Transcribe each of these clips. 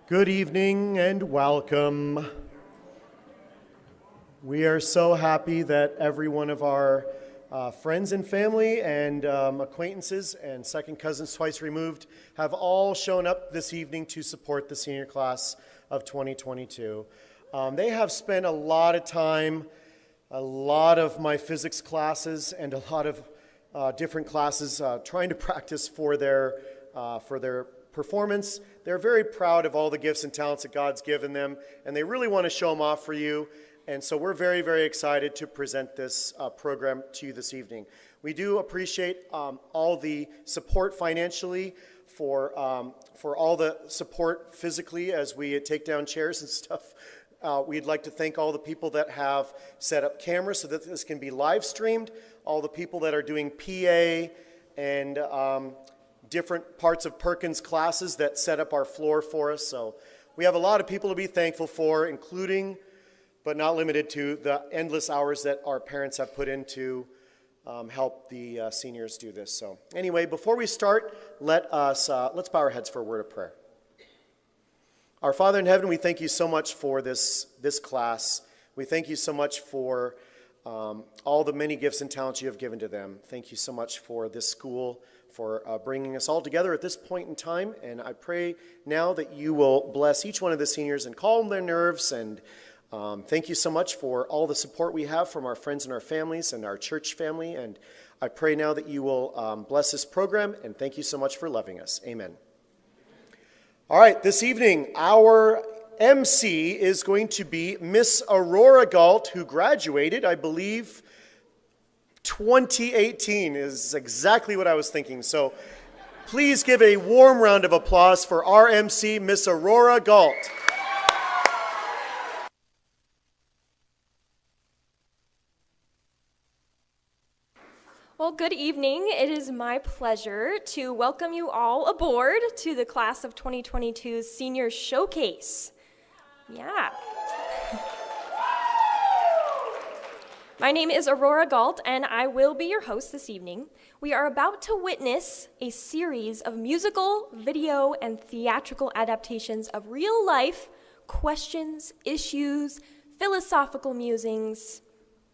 Good evening and welcome. We are so happy that every one of our friends and family and acquaintances and second cousins twice removed have all shown up this evening to support the senior class of 2022. They have spent a lot of time, a lot of my physics classes and a lot of different classes trying to practice for their performance. They're very proud of all the gifts and talents that God's given them, and they really want to show them off for you. And so we're very, very excited to present this program to you this evening. We do appreciate all the support financially for all the support physically as we take down chairs and stuff. We'd like to thank all the people that have set up cameras so that this can be live streamed, all the people that are doing PA and different parts of Perkins classes that set up our floor for us. So we have a lot of people to be thankful for, including but not limited to the endless hours that our parents have put in to help the seniors do this. So anyway, before we start, let's bow our heads for a word of prayer. Our Father in heaven, we thank you so much for this class. We thank you so much for all the many gifts and talents you have given to them. Thank you so much for this school, for bringing us all together at this point in time. And I pray now that you will bless each one of the seniors and calm their nerves. And thank you so much for all the support we have from our friends and our families and our church family. And I pray now that you will bless this program. And thank you so much for loving us. Amen. All right, this evening, our MC is going to be Miss Aurora Galt, who graduated, I believe, 2018 is exactly what I was thinking. So please give a warm round of applause for our MC, Miss Aurora Galt. Well, good evening. It is my pleasure to welcome you all aboard to the class of 2022's Senior Showcase. Yeah. My name is Aurora Galt, and I will be your host this evening. We are about to witness a series of musical, video, and theatrical adaptations of real-life questions, issues, philosophical musings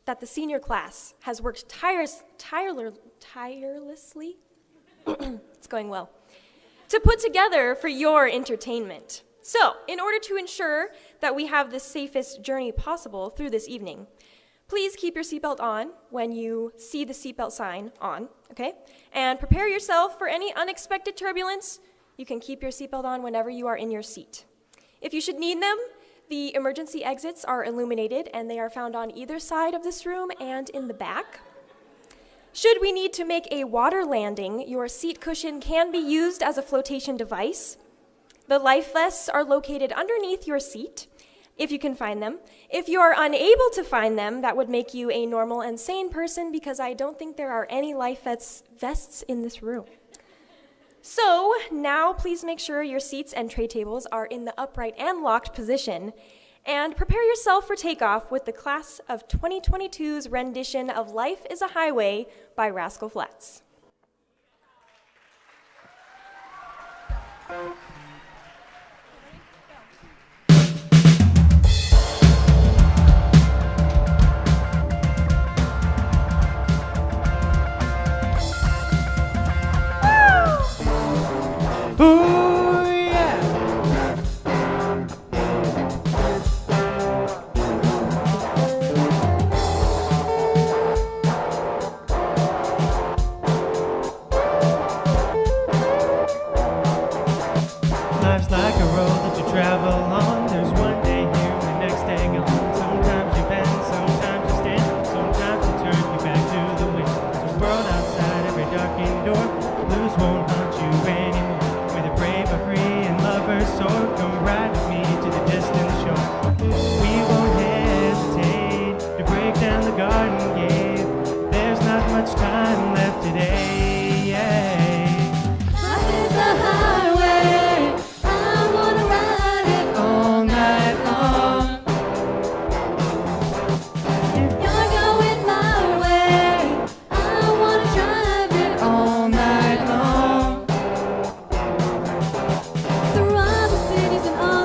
that the senior class has worked tirelessly, it's going well, to put together for your entertainment. So, in order to ensure that we have the safest journey possible through this evening, please keep your seatbelt on when you see the seatbelt sign on, okay? And prepare yourself for any unexpected turbulence. You can keep your seatbelt on whenever you are in your seat. If you should need them, the emergency exits are illuminated, and they are found on either side of this room and in the back. Should we need to make a water landing, your seat cushion can be used as a flotation device. The life vests are located underneath your seat, if you can find them. If you are unable to find them, that would make you a normal and sane person, because I don't think there are any life vests in this room. So now please make sure your seats and tray tables are in the upright and locked position, and prepare yourself for takeoff with the class of 2022's rendition of Life is a Highway by Rascal Flatts. Ooh, yeah. Life's like a road that you travel on. There's one day here, the next day gone. Sometimes you bend, sometimes you stand, sometimes you turn your back to the wind. There's a world outside every darkened door. Blues won't haunt you anymore. Brave or free and lovers soar, come ride with me to the distant shore. We won't hesitate to break down the garden gate. There's not much time left today. Life is a highway, I wanna ride it all night long. If you're going my way, I wanna drive it all night long. Through all the cities and all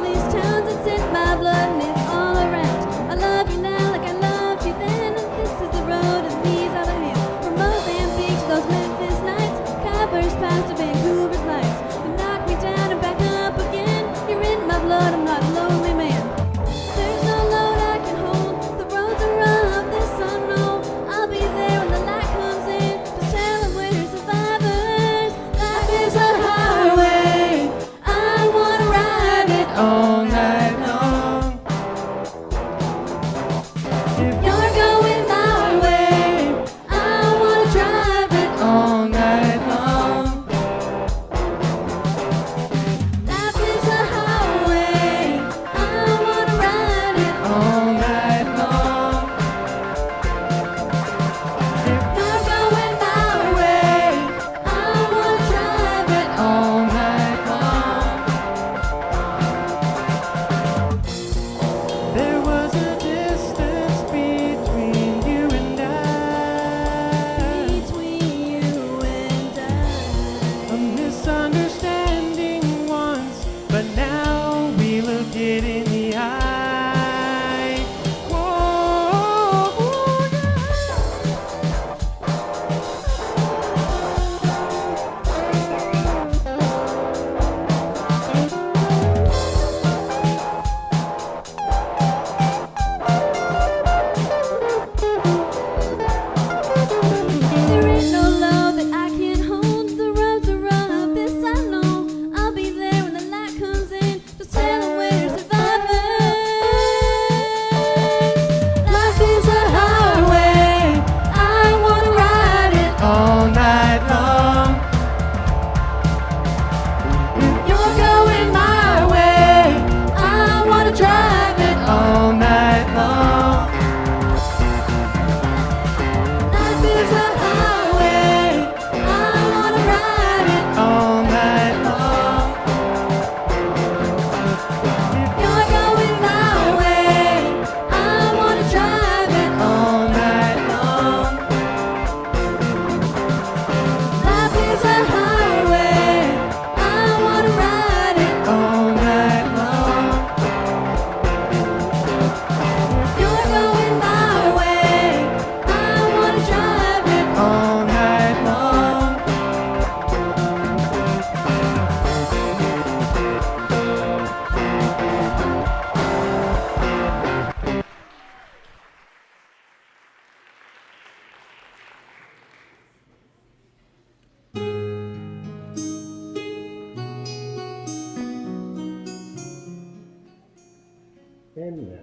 And now,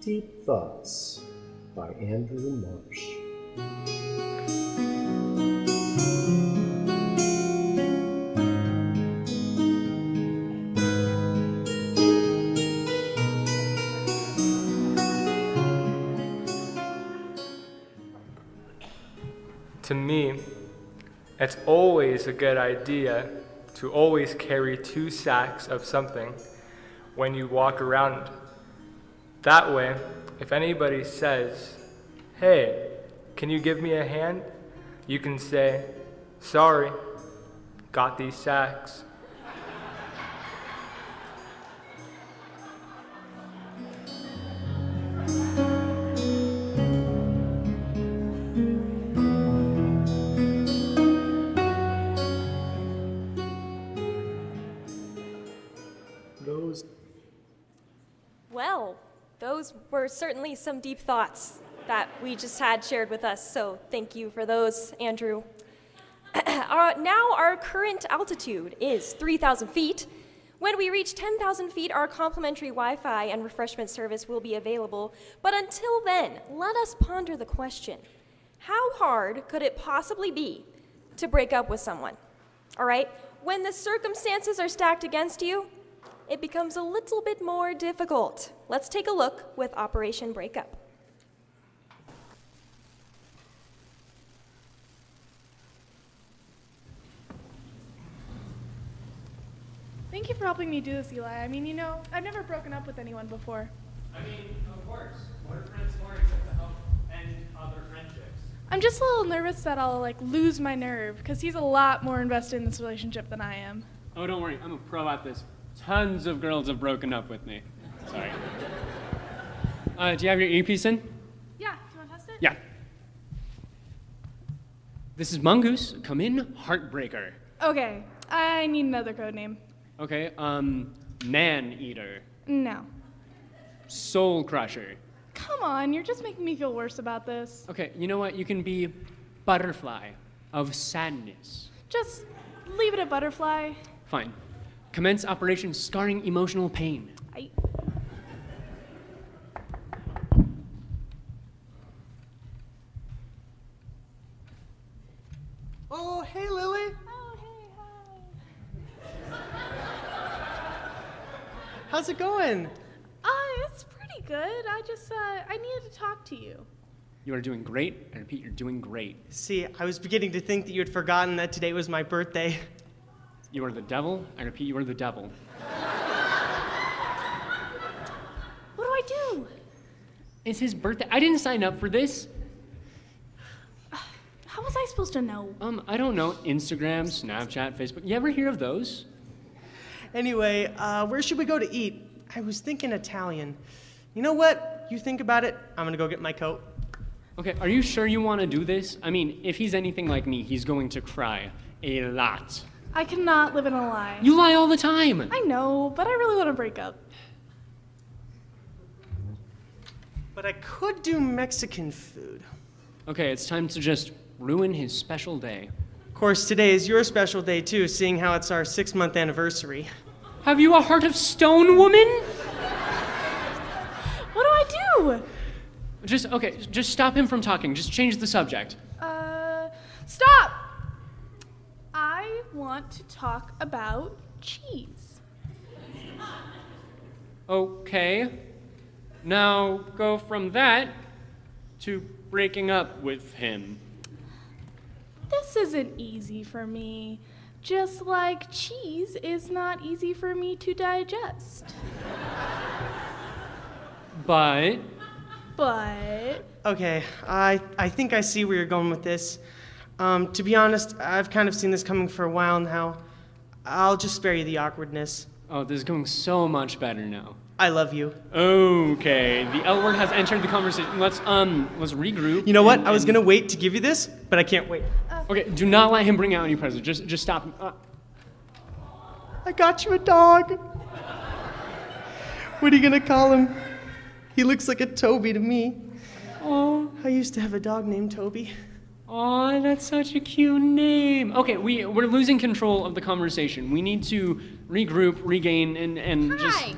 Deep Thoughts by Andrew Marsh. To me, it's always a good idea to always carry 2 sacks of something when you walk around. That way, if anybody says, "Hey, can you give me a hand?" you can say, "Sorry, got these sacks." Well, those were certainly some deep thoughts that we just had shared with us, so thank you for those, Andrew. Now our current altitude is 3,000 feet. When we reach 10,000 feet, our complimentary Wi-Fi and refreshment service will be available. But until then, let us ponder the question, how hard could it possibly be to break up with someone? All right, when the circumstances are stacked against you, it becomes a little bit more difficult. Let's take a look with Operation Breakup. Thank you for helping me do this, Eli. I mean, I've never broken up with anyone before. I mean, of course. What are friends for except to help end other friendships? I'm just a little nervous that I'll, lose my nerve, because he's a lot more invested in this relationship than I am. Oh, don't worry. I'm a pro at this. Tons of girls have broken up with me. Sorry. Do you have your earpiece in? Yeah, do you want to test it? Yeah. This is Mongoose. Come in, Heartbreaker. Okay, I need another code name. Okay, Man-Eater. No. Soul Crusher. Come on, you're just making me feel worse about this. Okay, you know what? You can be Butterfly of Sadness. Just leave it at Butterfly. Fine. Commence Operation Scarring Emotional Pain. Oh, hey, Lily. Oh, hey, hi. How's it going? It's pretty good. I needed to talk to you. You are doing great. I repeat, you're doing great. See, I was beginning to think that you had forgotten that today was my birthday. You are the devil. I repeat, you are the devil. What do I do? It's his birthday. I didn't sign up for this. How was I supposed to know? I don't know. Instagram, Snapchat, Facebook. You ever hear of those? Anyway, where should we go to eat? I was thinking Italian. You know what? You think about it. I'm gonna go get my coat. Okay, are you sure you want to do this? I mean, if he's anything like me, he's going to cry a lot. I cannot live in a lie. You lie all the time. I know, but I really want to break up. But I could do Mexican food. Okay, it's time to just ruin his special day. Of course, today is your special day too, seeing how it's our 6-month anniversary. Have you a heart of stone, woman? What do I do? Just stop him from talking. Just change the subject. Stop! I want to talk about cheese. Okay. Now go from that to breaking up with him. This isn't easy for me. Just like cheese is not easy for me to digest. But Okay, I think I see where you're going with this. To be honest, I've kind of seen this coming for a while now. I'll just spare you the awkwardness. oh, this is going so much better now. I love you. Okay, the L word has entered the conversation. Let's regroup. You know what? I was gonna wait to give you this, but I can't wait. Okay, do not let him bring out any presents. Just stop him. I got you a dog. What are you gonna call him? He looks like a Toby to me. Oh, I used to have a dog named Toby. oh, that's such a cute name. Okay, we're losing control of the conversation. We need to regroup, regain, and just. Hi.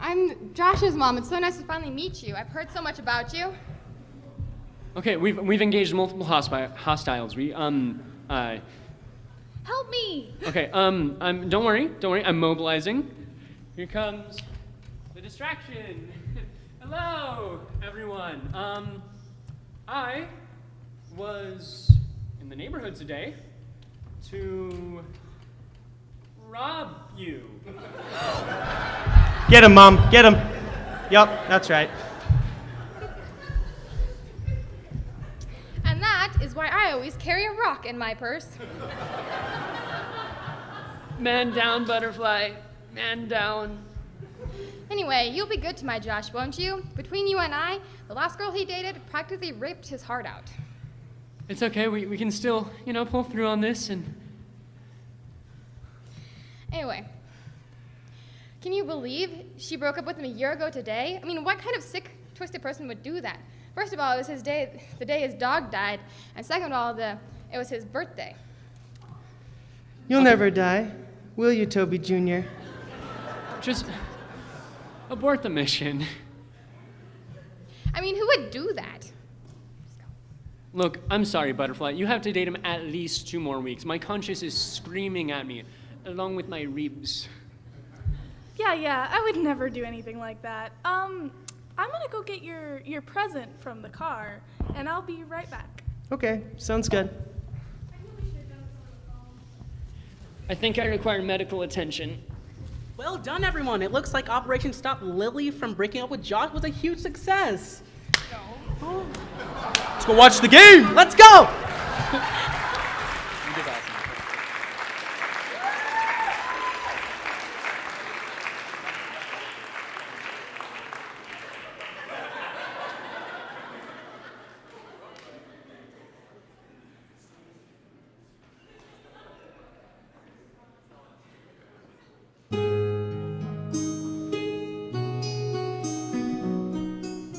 I'm Josh's mom. It's so nice to finally meet you. I've heard so much about you. Okay, we've engaged multiple hostiles. Help me! Okay, don't worry, I'm mobilizing. Here comes the distraction. Hello, everyone. I was in the neighborhood today to rob you. Get him, Mom. Get him. Yup, that's right. And that is why I always carry a rock in my purse. Man down, Butterfly. Man down. Anyway, you'll be good to my Josh, won't you? Between you and I, the last girl he dated practically ripped his heart out. It's okay, we can still, pull through on this and... Anyway, can you believe she broke up with him a year ago today? I mean, what kind of sick, twisted person would do that? First of all, it was the day his dog died, and second of all, it was his birthday. You'll never die, will you, Toby Jr.? Just abort the mission. I mean, who would do that? Look, I'm sorry, Butterfly. You have to date him at least 2 more weeks. My conscience is screaming at me, along with my ribs. Yeah, I would never do anything like that. I'm gonna go get your present from the car, and I'll be right back. Okay, sounds good. I think I require medical attention. Well done, everyone. It looks like Operation Stop Lily from breaking up with Josh was a huge success. Oh. Let's go watch the game. Let's go!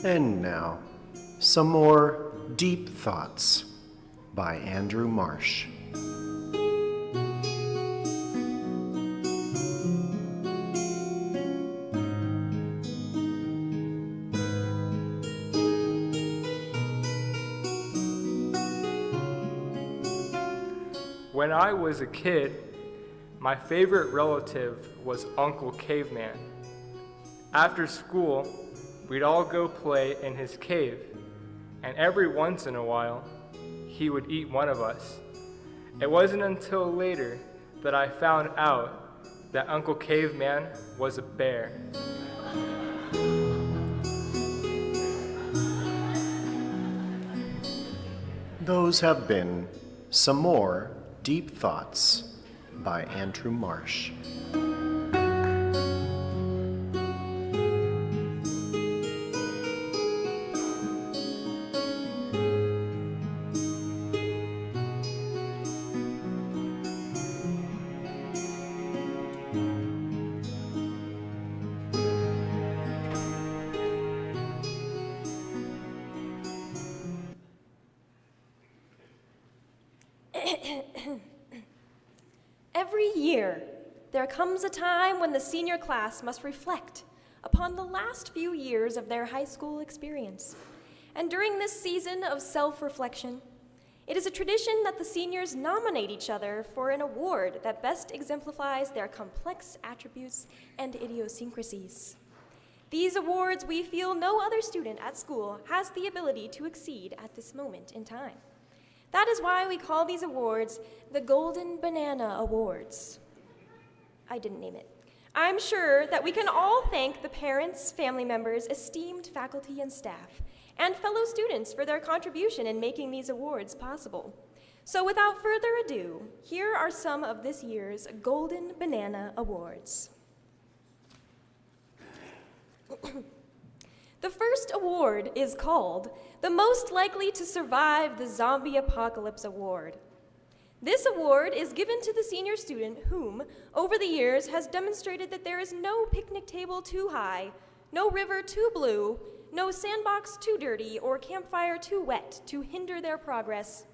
And now, some more Deep Thoughts by Andrew Marsh. When I was a kid, my favorite relative was Uncle Caveman. After school, we'd all go play in his cave, and every once in a while, he would eat one of us. It wasn't until later that I found out that Uncle Caveman was a bear. Those have been some more Deep Thoughts by Andrew Marsh. Every year, there comes a time when the senior class must reflect upon the last few years of their high school experience. And during this season of self-reflection, it is a tradition that the seniors nominate each other for an award that best exemplifies their complex attributes and idiosyncrasies. These awards we feel no other student at school has the ability to exceed at this moment in time. That is why we call these awards the Golden Banana Awards. I didn't name it. I'm sure that we can all thank the parents, family members, esteemed faculty and staff, and fellow students for their contribution in making these awards possible. So without further ado, here are some of this year's Golden Banana Awards. The first award is called the Most Likely to Survive the Zombie Apocalypse Award. This award is given to the senior student whom, over the years, has demonstrated that there is no picnic table too high, no river too blue, no sandbox too dirty, or campfire too wet to hinder their progress.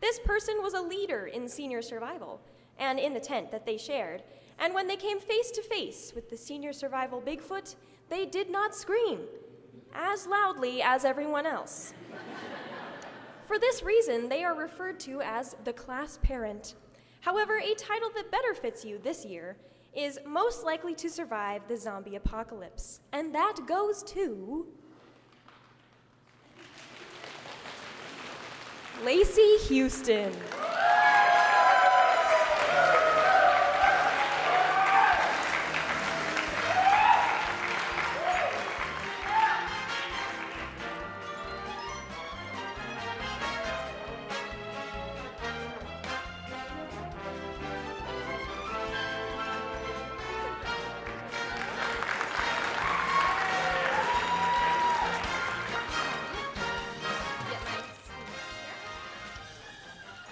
This person was a leader in senior survival and in the tent that they shared, And when they came face to face with the senior survival Bigfoot, they did not scream as loudly as everyone else. For this reason, they are referred to as the class parent. However, a title that better fits you this year is most likely to survive the zombie apocalypse. And that goes to Lacey Houston.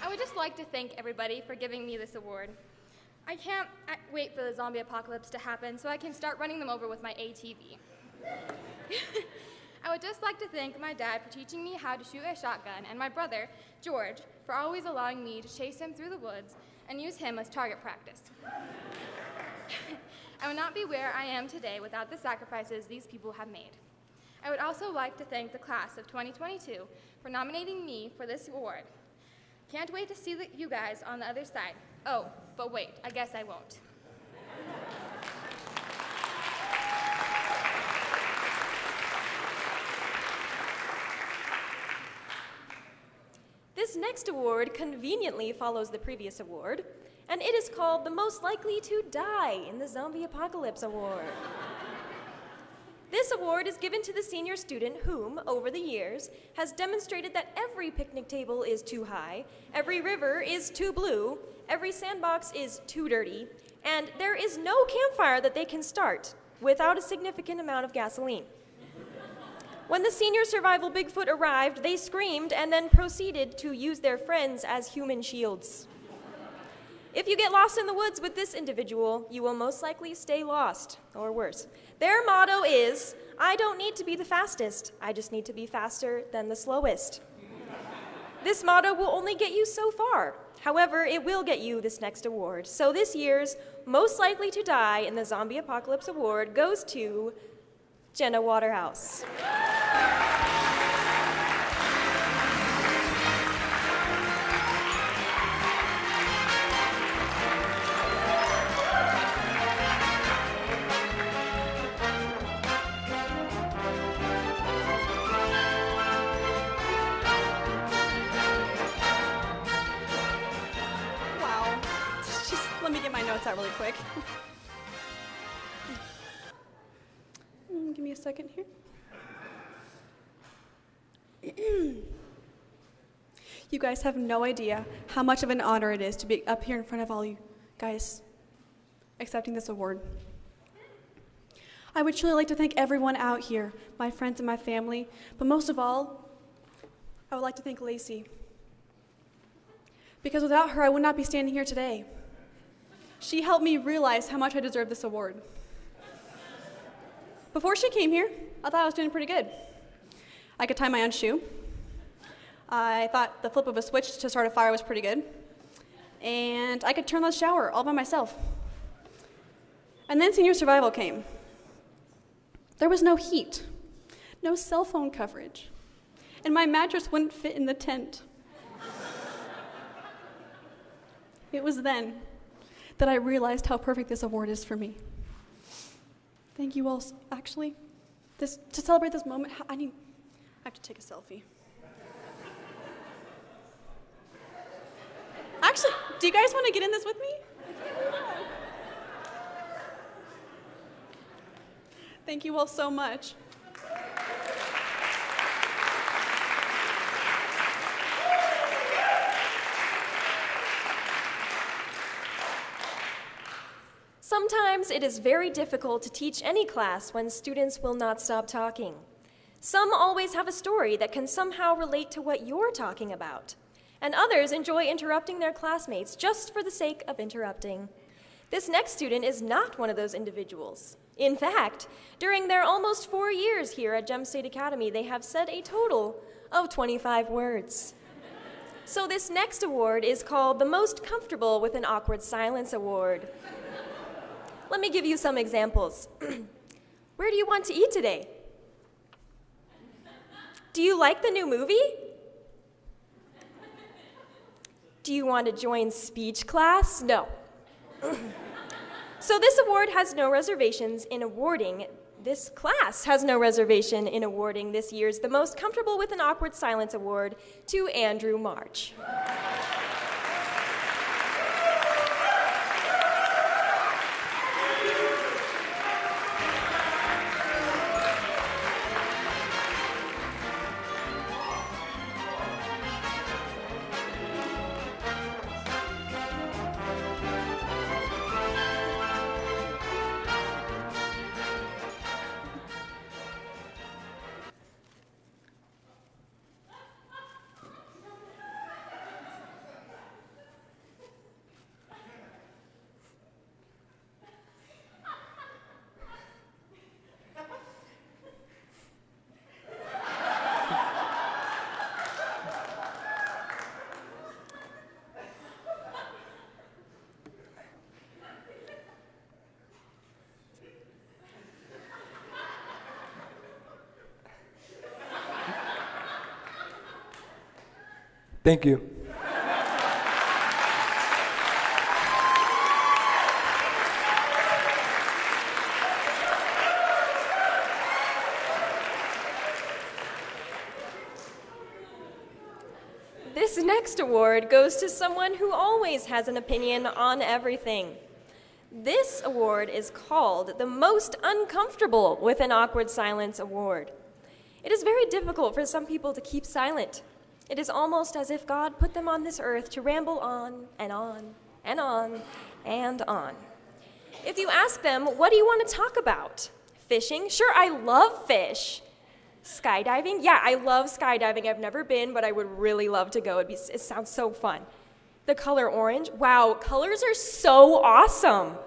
I would just like to thank everybody for giving me this award. I can't wait for the zombie apocalypse to happen so I can start running them over with my ATV. I would just like to thank my dad for teaching me how to shoot a shotgun and my brother, George, for always allowing me to chase him through the woods and use him as target practice. I would not be where I am today without the sacrifices these people have made. I would also like to thank the class of 2022 for nominating me for this award. Can't wait to see you guys on the other side. Oh, but wait, I guess I won't. This next award conveniently follows the previous award, and it is called the Most Likely to Die in the Zombie Apocalypse Award. This award is given to the senior student whom, over the years, has demonstrated that every picnic table is too high, every river is too blue, every sandbox is too dirty, and there is no campfire that they can start without a significant amount of gasoline. When the senior survival Bigfoot arrived, they screamed and then proceeded to use their friends as human shields. If you get lost in the woods with this individual, you will most likely stay lost, or worse. Their motto is, I don't need to be the fastest, I just need to be faster than the slowest. This motto will only get you so far. However, it will get you this next award. So this year's Most Likely to Die in the Zombie Apocalypse Award goes to Jenna Waterhouse. Let me get my notes out really quick. Give me a second here. You guys have no idea how much of an honor it is to be up here in front of all you guys accepting this award. I would truly like to thank everyone out here, my friends and my family, but most of all, I would like to thank Lacey. Because without her, I would not be standing here today. She helped me realize how much I deserve this award. Before she came here, I thought I was doing pretty good. I could tie my own shoe. I thought the flip of a switch to start a fire was pretty good. And I could turn on the shower all by myself. And then senior survival came. There was no heat, no cell phone coverage, and my mattress wouldn't fit in the tent. It was then that I realized how perfect this award is for me. Thank you all. Actually, to celebrate this moment, I have to take a selfie. Actually, do you guys want to get in this with me? Thank you all so much. Sometimes it is very difficult to teach any class when students will not stop talking. Some always have a story that can somehow relate to what you're talking about, and others enjoy interrupting their classmates just for the sake of interrupting. This next student is not one of those individuals. In fact, during their almost 4 years here at Gem State Academy, they have said a total of 25 words. So this next award is called the Most Comfortable with an Awkward Silence Award. Let me give you some examples. Where do you want to eat today? Do you like the new movie? Do you want to join speech class? No. So this award has no reservations in awarding, this class has no reservation in awarding this year's The Most Comfortable with an Awkward Silence Award to Andrew March. Thank you. This next award goes to someone who always has an opinion on everything. This award is called the Most Uncomfortable with an Awkward Silence Award. It is very difficult for some people to keep silent. It is almost as if God put them on this earth to ramble on and on and on and on. If you ask them, what do you want to talk about? Fishing? Sure, I love fish. Skydiving? Yeah, I love skydiving. I've never been, but I would really love to go. It sounds so fun. The color orange? Wow, colors are so awesome.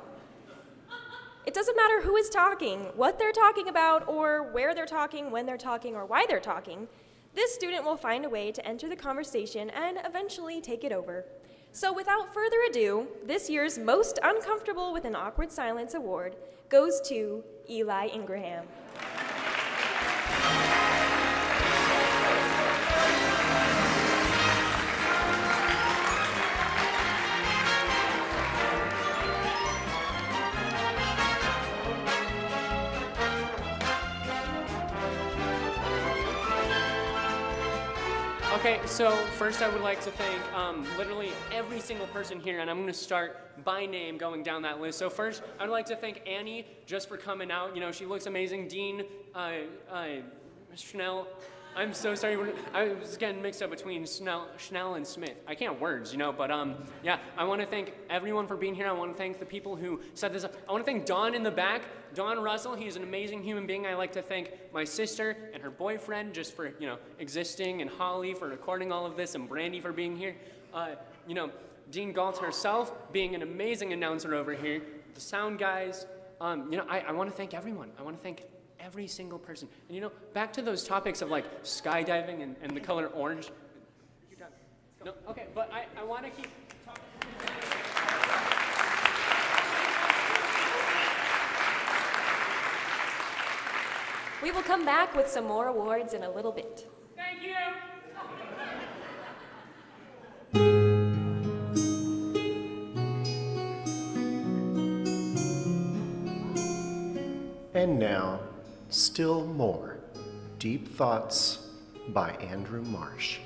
It doesn't matter who is talking, what they're talking about, or where they're talking, when they're talking, or why they're talking. This student will find a way to enter the conversation and eventually take it over. So without further ado, this year's Most Uncomfortable with an Awkward Silence Award goes to Eli Ingraham. Okay, so first I would like to thank literally every single person here, and I'm going to start by name going down that list. So first, I'd like to thank Annie just for coming out. You know, she looks amazing. Dean, Chanel, I'm so sorry. I was getting mixed up between Chanel and Smith. I can't words, you know, but yeah, I want to thank everyone for being here. I want to thank the people who set this up. I want to thank Dawn in the back. Dawn Russell, he's an amazing human being. I like to thank my sister and her boyfriend just for, you know, existing, and Holly for recording all of this, and Brandy for being here. You know, Dean Galt herself being an amazing announcer over here. The sound guys. You know, I want to thank everyone. I want to thank every single person. And you know, back to those topics of like skydiving and the color orange. You're done. No, okay, but I want to keep talking. We will come back with some more awards in a little bit. Thank you. And now, Still More, Deep Thoughts by Andrew Marsh.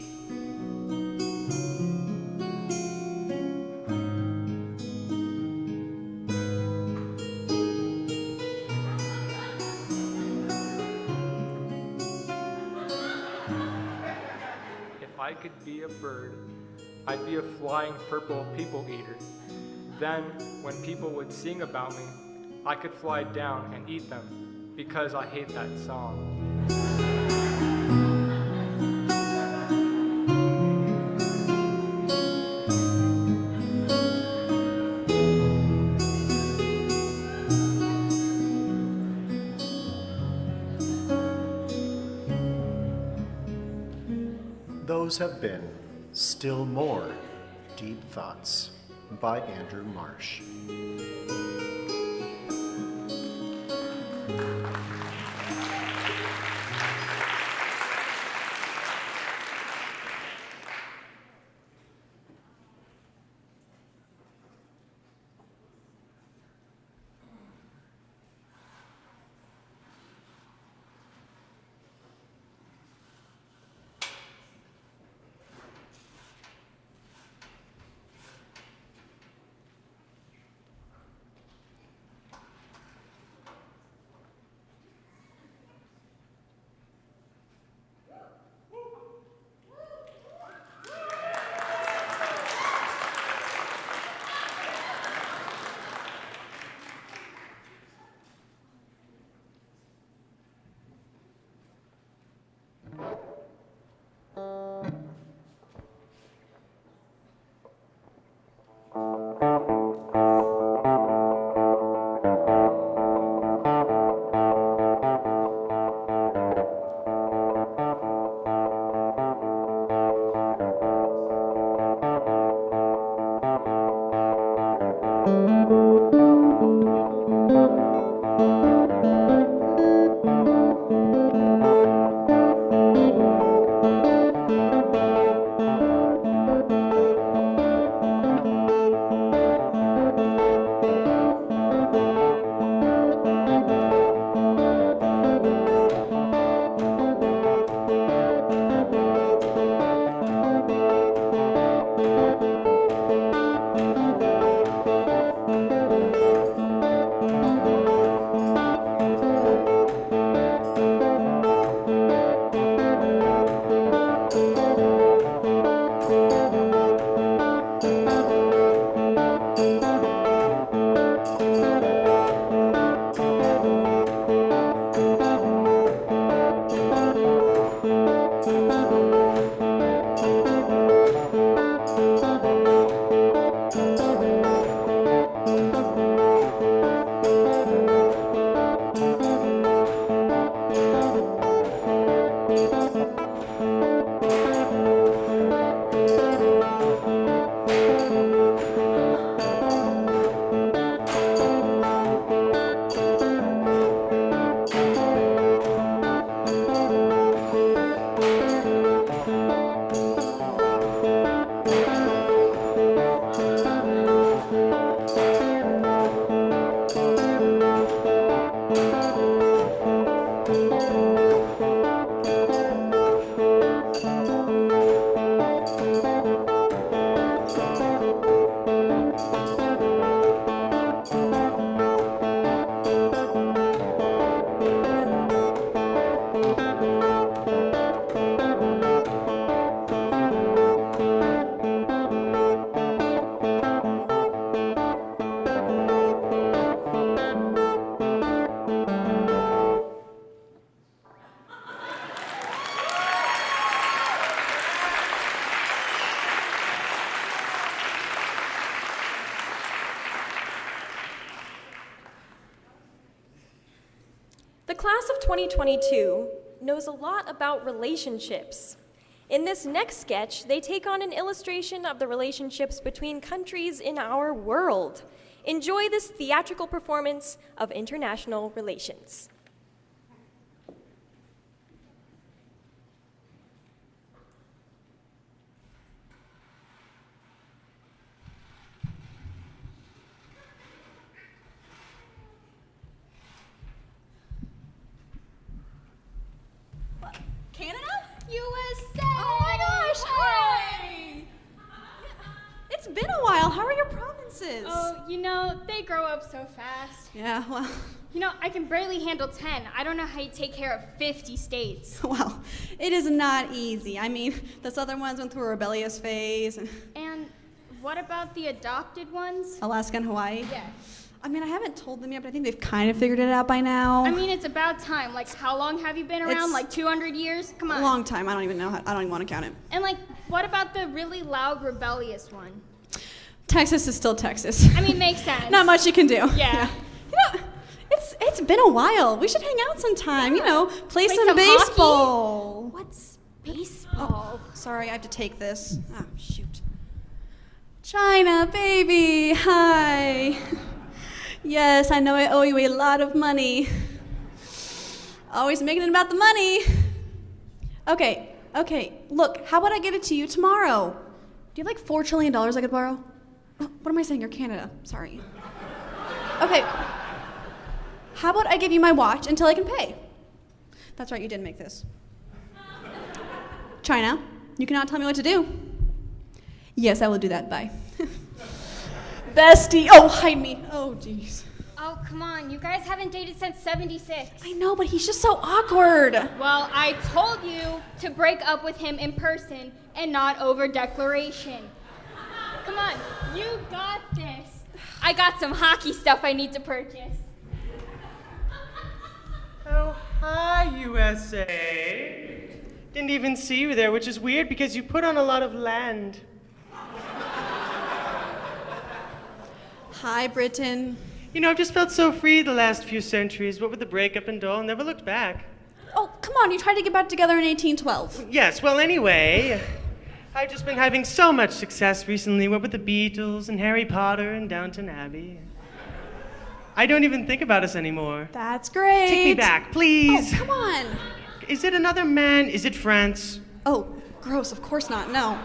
If I could be a bird, I'd be a flying purple people eater. Then, when people would sing about me, I could fly down and eat them, because I hate that song. Those have been Still More, Deep Thoughts by Andrew Marsh. The class of 2022 knows a lot about relationships. In this next sketch, they take on an illustration of the relationships between countries in our world. Enjoy this theatrical performance of international relations. Canada? USA! Oh my gosh! Hooray! It's been a while. How are your provinces? Oh, you know, they grow up so fast. Yeah, well, You know, I can barely handle 10. I don't know how you take care of 50 states. well, it is not easy. I mean, the southern ones went through a rebellious phase. And what about the adopted ones? Alaska and Hawaii. Yeah. I mean, I haven't told them yet, but I think they've kind of figured it out by now. I mean, it's about time. Like, how long have you been around? It's Like 200 years? Come on. a long time. I don't even know. I don't even want to count it. And like, what about the really loud, rebellious one? Texas is still Texas. I mean, makes sense. Not much you can do. Yeah. You know, it's been a while. We should hang out sometime. You know, play some some baseball. What's baseball? Oh, sorry, I have to take this. Oh, shoot. China, baby, hi. Yes, I know I owe you a lot of money. Always making it about the money. Okay, look, how about I give it to you tomorrow? Do you have like $4 trillion I could borrow? What am I saying? You're Canada. Sorry. Okay. How about I give you my watch until I can pay? That's right, you did make this. China, you cannot tell me what to do. Yes, I will do that. Bye. Bestie. Oh, hide me. Oh, jeez. Oh, come on. You guys haven't dated since 76. I know, but he's just so awkward. Well, I told you to break up with him in person and not over declaration. Come on. You got this. I got some hockey stuff I need to purchase. Oh, hi, USA. Didn't even see you there, which is weird because you put on a lot of land. Hi, Britain. You know, I've just felt so free the last few centuries. What with the breakup and all, never looked back. Oh, come on, you tried to get back together in 1812. Yes, well, anyway, I've just been having so much success recently, what with the Beatles and Harry Potter and Downton Abbey. I don't even think about us anymore. That's great. Take me back, please. Oh, come on. Is it another man? Is it France? Oh, gross, of course not, no.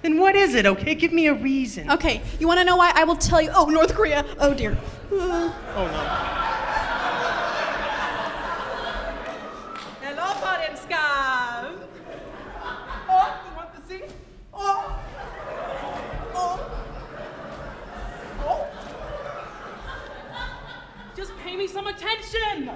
Then what is it, okay? Give me a reason. Okay, you want to know why? I will tell you. Oh, North Korea. Oh, dear. Oh, no. Hello, Parenska. Oh, you want to sing? Oh. Just pay me some attention.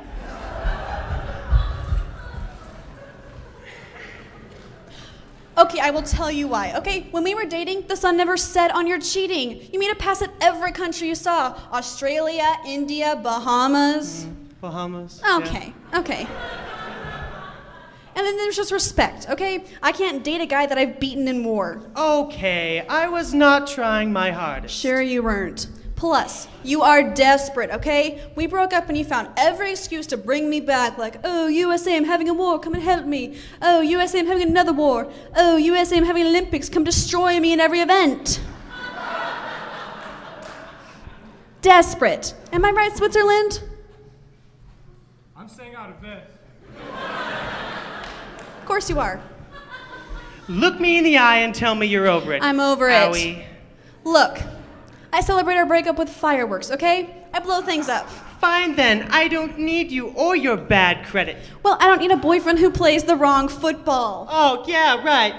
Okay, I will tell you why. Okay, when we were dating, the sun never set on your cheating. You made a pass at every country you saw. Australia, India, Bahamas. Bahamas. Okay. And then there's just respect, okay? I can't date a guy that I've beaten in war. Okay, I was not trying my hardest. Sure you weren't. Plus, you are desperate, okay? We broke up and you found every excuse to bring me back, like, oh, USA, I'm having a war, come and help me. Oh, USA, I'm having another war. Oh, USA, I'm having an Olympics, come destroy me in every event. Desperate. Am I right, Switzerland? I'm staying out of this. Of course you are. Look me in the eye and tell me you're over it. I'm over Owie. it. Look, I celebrate our breakup with fireworks, okay? I blow things up. Fine then, I don't need you or your bad credit. Well, I don't need a boyfriend who plays the wrong football. Oh, yeah, right.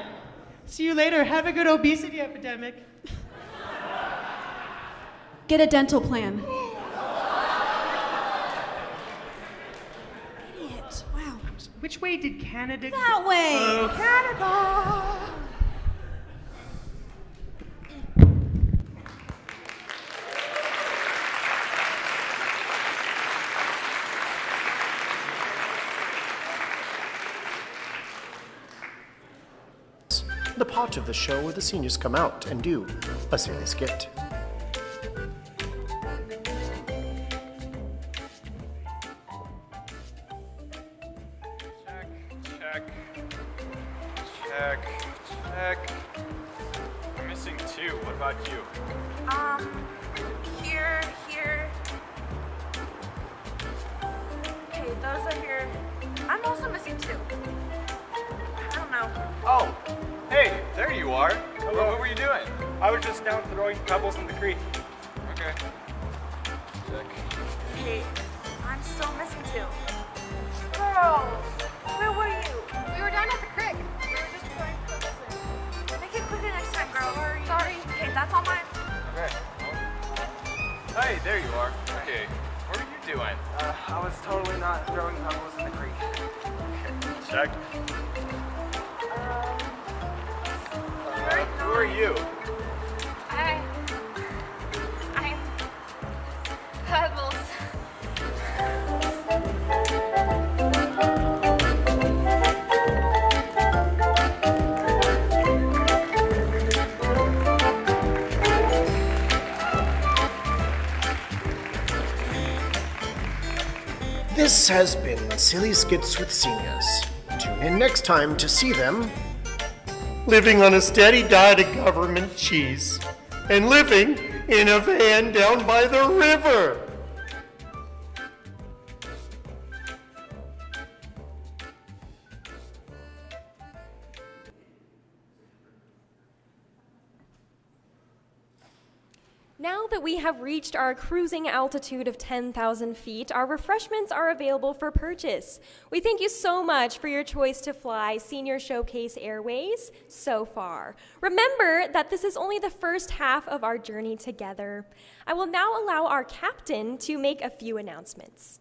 See you later. Have a good obesity epidemic. Get a dental plan. Idiot, wow. Which way did Canada go? That way. Oh, Canada. The part of the show where the seniors come out and do a silly skit. Check. I'm missing 2. What about you? Here. Okay, those are here. I'm also missing 2. I don't know. Oh, hey, there you are. Hello. What were you doing? I was just down throwing pebbles in the creek. Okay. Check. Hey, I'm still missing 2. Girls, where were you? We were down at the creek. We were just throwing pebbles in. Make it quicker next time, girls. Sorry. Okay, that's all mine. Okay. Hey, there you are. Okay, what are you doing? I was totally not throwing pebbles in the creek. Check. Who are you? I'm Pebbles. This has been Silly Skits with Seniors. Tune in next time to see them living on a steady diet of government cheese, and living in a van down by the river. Now that we have reached our cruising altitude of 10,000 feet, our refreshments are available for purchase. We thank you so much for your choice to fly Senior Showcase Airways so far. Remember that this is only the first half of our journey together. I will now allow our captain to make a few announcements.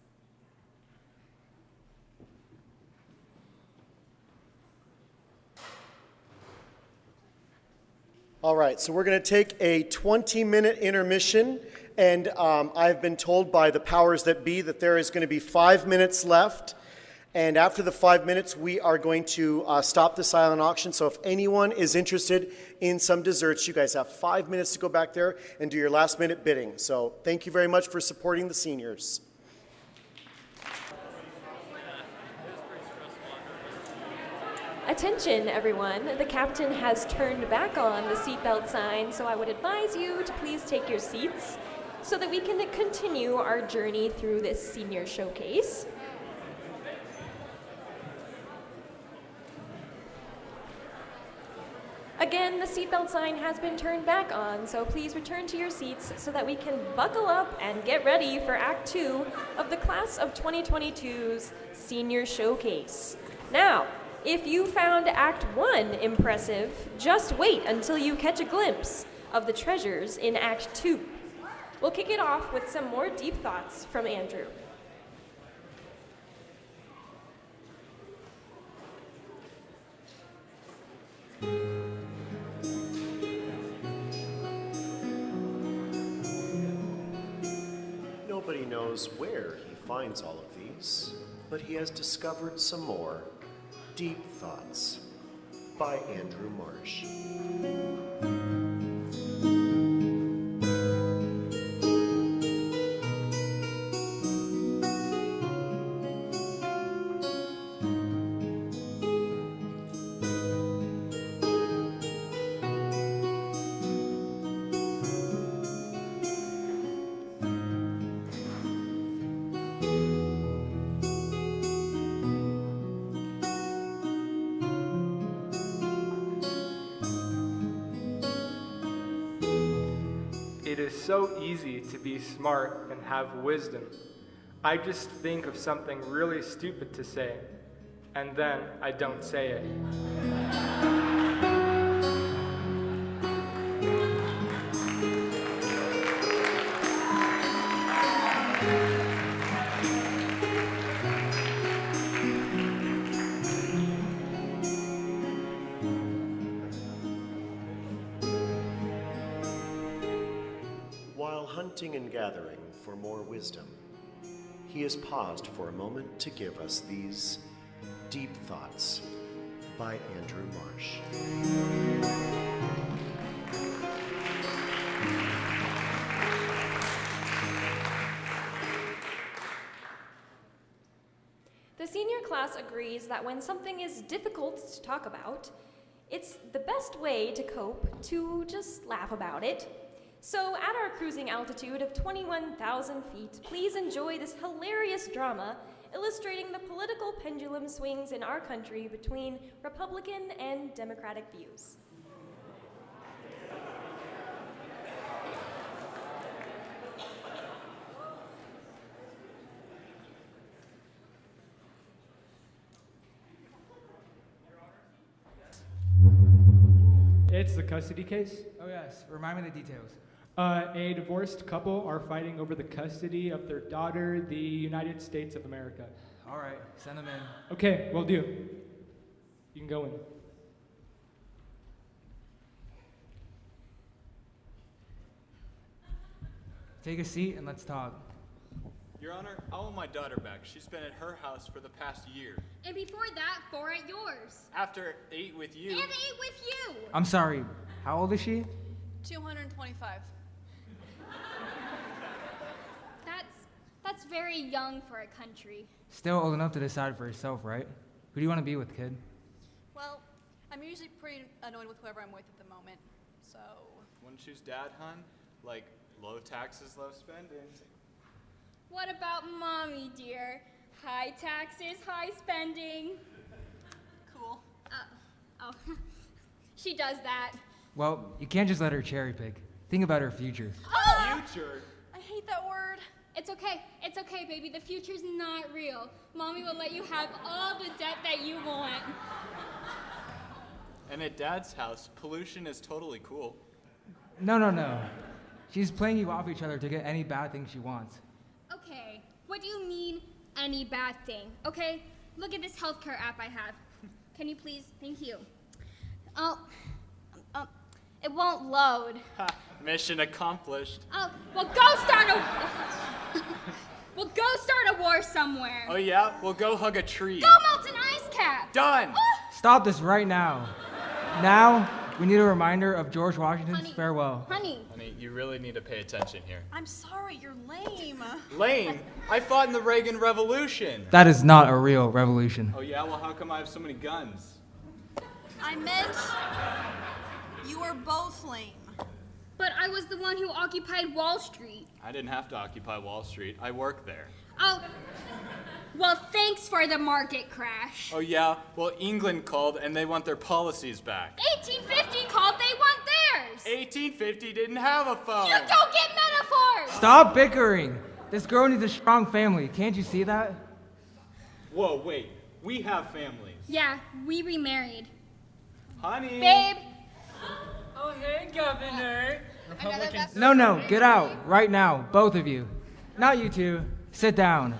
All right, so we're going to take a 20-minute intermission, and I've been told by the powers that be that there is going to be 5 minutes left, and after the 5 minutes, we are going to stop the silent auction. So if anyone is interested in some desserts, you guys have 5 minutes to go back there and do your last-minute bidding. So thank you very much for supporting the seniors. Attention, everyone. The captain has turned back on the seatbelt sign, so I would advise you to please take your seats so that we can continue our journey through this senior showcase. Again, the seatbelt sign has been turned back on, so please return to your seats so that we can buckle up and get ready for Act 2 of the Class of 2022's Senior Showcase. Now, if you found Act 1 impressive, just wait until you catch a glimpse of the treasures in Act 2. We'll kick it off with some more deep thoughts from Andrew. Nobody knows where he finds all of these, but he has discovered some more. Deep Thoughts by Andrew Marsh. It is so easy to be smart and have wisdom. I just think of something really stupid to say, and then I don't say it. Hunting and gathering for more wisdom, he has paused for a moment to give us these Deep Thoughts by Andrew Marsh. The senior class agrees that when something is difficult to talk about, it's the best way to cope to just laugh about it. So at our cruising altitude of 21,000 feet, please enjoy this hilarious drama illustrating the political pendulum swings in our country between Republican and Democratic views. It's the custody case. Oh yes, remind me the details. A divorced couple are fighting over the custody of their daughter, the United States of America. All right, send them in. Okay, will do. You can go in. Take a seat and let's talk. Your Honor, I want my daughter back. She's been at her house for the past year. And before that, 4 at yours. After 8 with you. And 8 with you. I'm sorry, how old is she? 225. That's very young for a country. Still old enough to decide for herself, right? Who do you want to be with, kid? Well, I'm usually pretty annoyed with whoever I'm with at the moment, so... Want to choose Dad, hun? Like, low taxes, low spending. What about Mommy, dear? High taxes, high spending. Cool. Oh, she does that. Well, you can't just let her cherry pick. Think about her future. Future? I hate that word. It's okay, baby. The future's not real. Mommy will let you have all the debt that you want. And at Dad's house, pollution is totally cool. No. She's playing you off each other to get any bad thing she wants. Okay, what do you mean, any bad thing? Okay, look at this healthcare app I have. Can you please? Thank you. It won't load. Ha, mission accomplished. Oh, well, go start a war somewhere. Oh yeah? Well, go hug a tree. Go melt an ice cap. Done! Stop this right now. Now, we need a reminder of George Washington's farewell. Honey, You really need to pay attention here. I'm sorry, you're lame. Lame? I fought in the Reagan Revolution. That is not a real revolution. Oh yeah? Well, how come I have so many guns? I meant you are both lame. but I was the one who occupied Wall Street. I didn't have to occupy Wall Street. I work there. Oh, well, thanks for the market crash. Oh yeah? Well, England called and they want their policies back. 1850 called, they want theirs. 1850 didn't have a phone. You don't get metaphors. Stop bickering. This girl needs a strong family. Can't you see that? Whoa, wait. We have families. Yeah, we remarried. Honey. Babe. Oh, hey, Governor. Republicans. No, get out. Right now, both of you. Not you two. Sit down.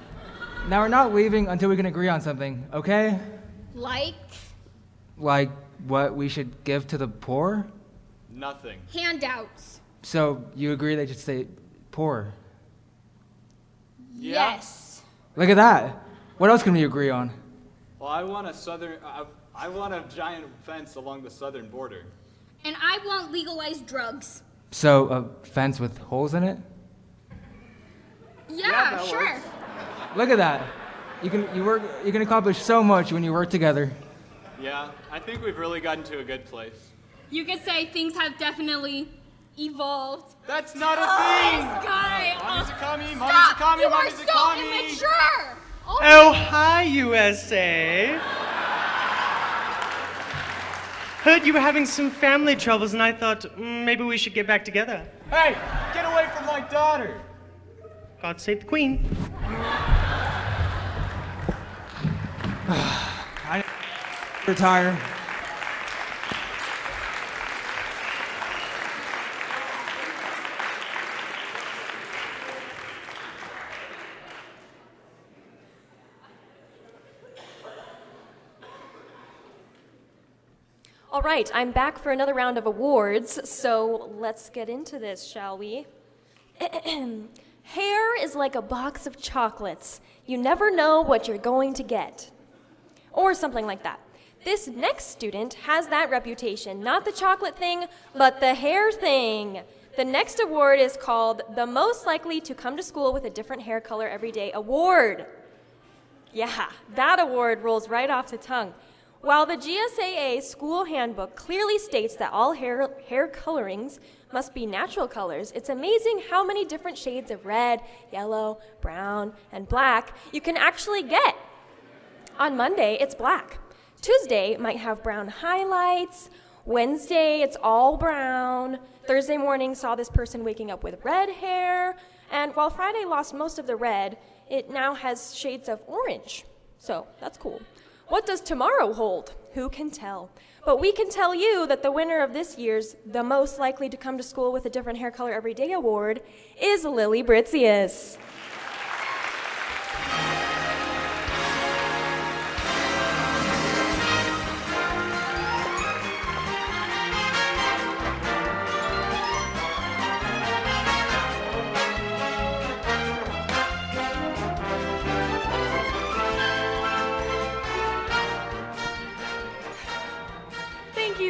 Now, we're not leaving until we can agree on something, okay? Like? Like what we should give to the poor? Nothing. Handouts. So, you agree they should stay poor? Yeah. Yes. Look at that. What else can we agree on? Well, I want a giant fence along the southern border. And I want legalized drugs. So, a fence with holes in it? Yeah, sure. Works. Look at that. You can accomplish so much when you work together. Yeah, I think we've really gotten to a good place. You could say things have definitely evolved. That's not a thing! This guy. Mommy's a commie, Stop! mommy's a commie, You mommy's are a so commie! immature! Oh, hi, USA. Heard you were having some family troubles, and I thought maybe we should get back together. Hey, get away from my daughter! God save the Queen. I retire. All right, I'm back for another round of awards, so let's get into this, shall we? Hair is like a box of chocolates. You never know what you're going to get. Or something like that. This next student has that reputation, not the chocolate thing, but the hair thing. The next award is called the Most Likely to Come to School with a Different Hair Color Every Day Award. Yeah, that award rolls right off the tongue. While the GSAA school handbook clearly states that all hair colorings must be natural colors, it's amazing how many different shades of red, yellow, brown, and black you can actually get. On Monday, it's black. Tuesday might have brown highlights. Wednesday, it's all brown. Thursday morning saw this person waking up with red hair. And while Friday lost most of the red, it now has shades of orange. So that's cool. What does tomorrow hold? Who can tell? But we can tell you that the winner of this year's The Most Likely to Come to School with a Different Hair Color Every Day award is Lily Britzius.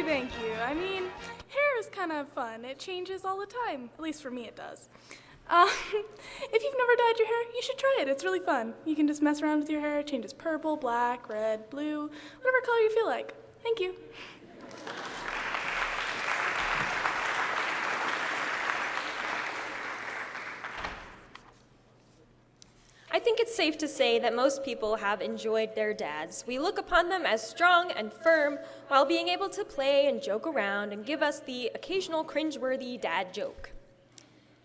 Thank you. I mean, hair is kind of fun. It changes all the time. At least for me, it does. If you've never dyed your hair, you should try it. It's really fun. You can just mess around with your hair. It changes purple, black, red, blue, whatever color you feel like. Thank you. think it's safe to say that most people have enjoyed their dads. We look upon them as strong and firm while being able to play and joke around and give us the occasional cringeworthy dad joke.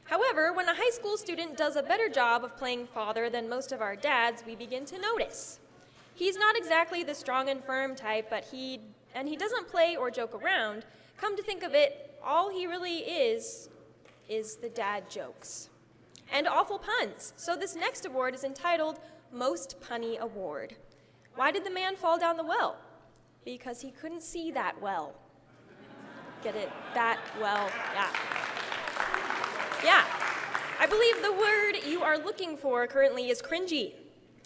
However, when a high school student does a better job of playing father than most of our dads, we begin to notice. He's not exactly the strong and firm type, but he doesn't play or joke around. Come to think of it, all he really is the dad jokes. And awful puns. So this next award is entitled Most Punny Award. Why did the man fall down the well? Because he couldn't see that well. Get it? That well, yeah. Yeah, I believe the word you are looking for currently is cringy.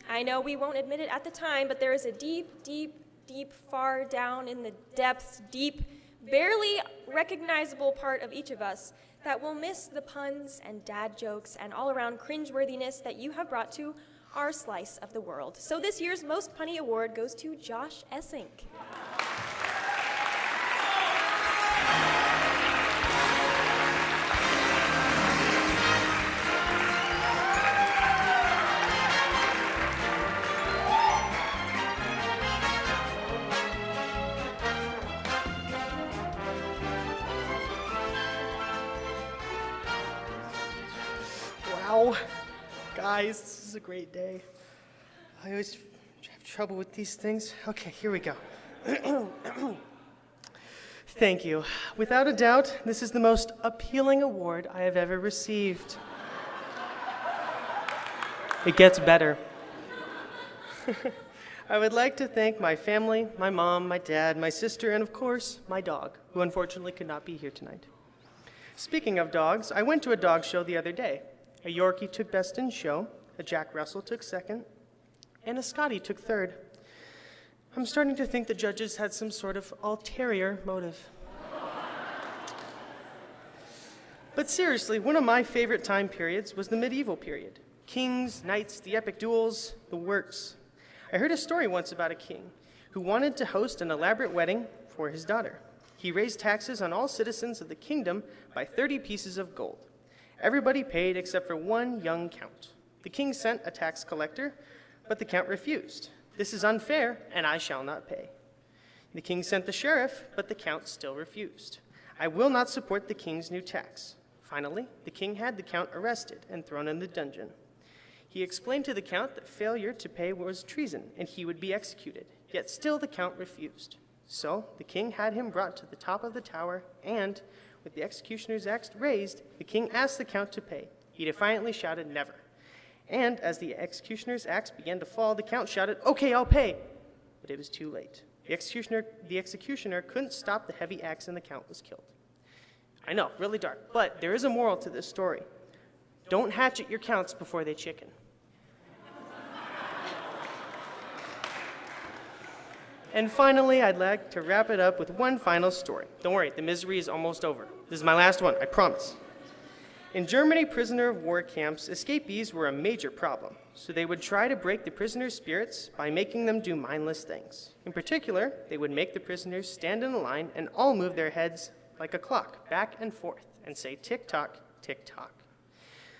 I know we won't admit it at the time, but there is a deep, deep, deep, far down in the depths, deep, barely recognizable part of each of us that will miss the puns and dad jokes and all-around cringeworthiness that you have brought to our slice of the world. So this year's Most Punny Award goes to Josh Essink. Wow. Guys, this is a great day. I always have trouble with these things. Okay, here we go. Thank you. Without a doubt, this is the most appealing award I have ever received. It gets better. I would like to thank my family, my mom, my dad, my sister, and of course, my dog, who unfortunately could not be here tonight. Speaking of dogs, I went to a dog show the other day. A Yorkie took best in show, a Jack Russell took second, and a Scottie took third. I'm starting to think the judges had some sort of ulterior motive. But seriously, one of my favorite time periods was the medieval period. Kings, knights, the epic duels, the works. I heard a story once about a king who wanted to host an elaborate wedding for his daughter. He raised taxes on all citizens of the kingdom by 30 pieces of gold. Everybody paid except for one young count. The king sent a tax collector, but the count refused. This is unfair, and I shall not pay. The king sent the sheriff, but the count still refused. I will not support the king's new tax. Finally, the king had the count arrested and thrown in the dungeon. He explained to the count that failure to pay was treason, and he would be executed. Yet still the count refused. So the king had him brought to the top of the tower, and with the executioner's axe raised, the king asked the count to pay. He defiantly shouted, "Never." And as the executioner's axe began to fall, the count shouted, "Okay, I'll pay." But it was too late. The executioner couldn't stop the heavy axe, and the count was killed. I know, really dark, but there is a moral to this story. Don't hatchet your counts before they chicken. And finally, I'd like to wrap it up with one final story. Don't worry, the misery is almost over. This is my last one, I promise. In Germany, prisoner of war camps, escapees were a major problem, so they would try to break the prisoners' spirits by making them do mindless things. In particular, they would make the prisoners stand in a line and all move their heads like a clock, back and forth, and say tick-tock, tick-tock.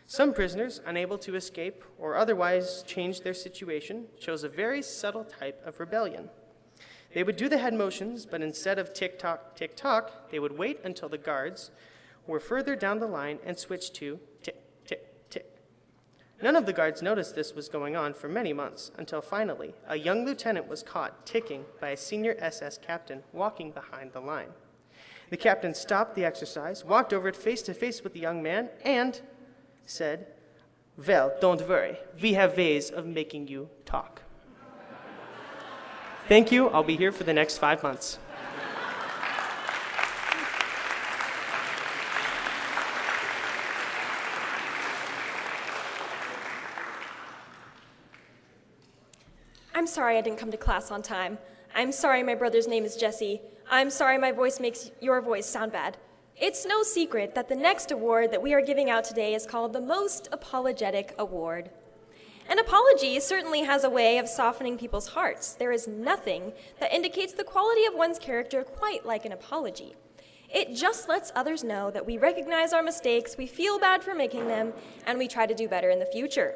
Some prisoners, unable to escape or otherwise change their situation, chose a very subtle type of rebellion. They would do the head motions, but instead of tick-tock, tick-tock, they would wait until the guards were further down the line and switch to tick, tick, tick. None of the guards noticed this was going on for many months, until finally, a young lieutenant was caught ticking by a senior SS captain walking behind the line. The captain stopped the exercise, walked over it face to face with the young man, and said, "Well, don't worry, we have ways of making you talk." Thank you. I'll be here for the next 5 months. I'm sorry I didn't come to class on time. I'm sorry my brother's name is Jesse. I'm sorry my voice makes your voice sound bad. It's no secret that the next award that we are giving out today is called the Most Apologetic Award. An apology certainly has a way of softening people's hearts. There is nothing that indicates the quality of one's character quite like an apology. It just lets others know that we recognize our mistakes, we feel bad for making them, and we try to do better in the future.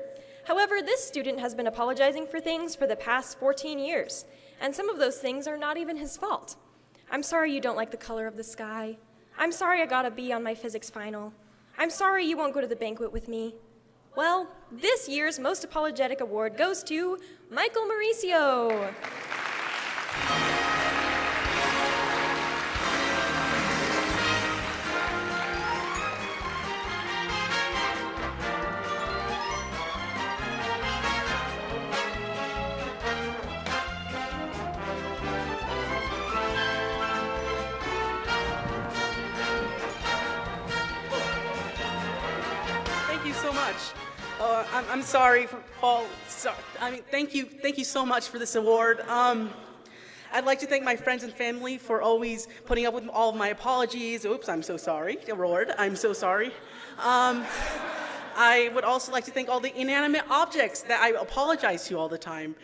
However, this student has been apologizing for things for the past 14 years, and some of those things are not even his fault. I'm sorry you don't like the color of the sky. I'm sorry I got a B on my physics final. I'm sorry you won't go to the banquet with me. Well, this year's Most Apologetic Award goes to Michael Mauricio. Thank you so much. I'm sorry for Paul. Thank you so much for this award. I'd like to thank my friends and family for always putting up with all of my apologies. Oops, I'm so sorry. Award, I'm so sorry. I would also like to thank all the inanimate objects that I apologize to all the time.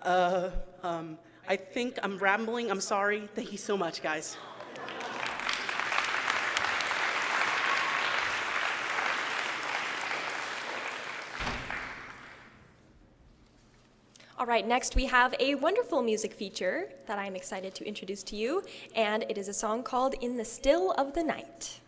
I think I'm rambling. I'm sorry. Thank you so much, guys. All right, next we have a wonderful music feature that I'm excited to introduce to you, and it is a song called In the Still of the Night.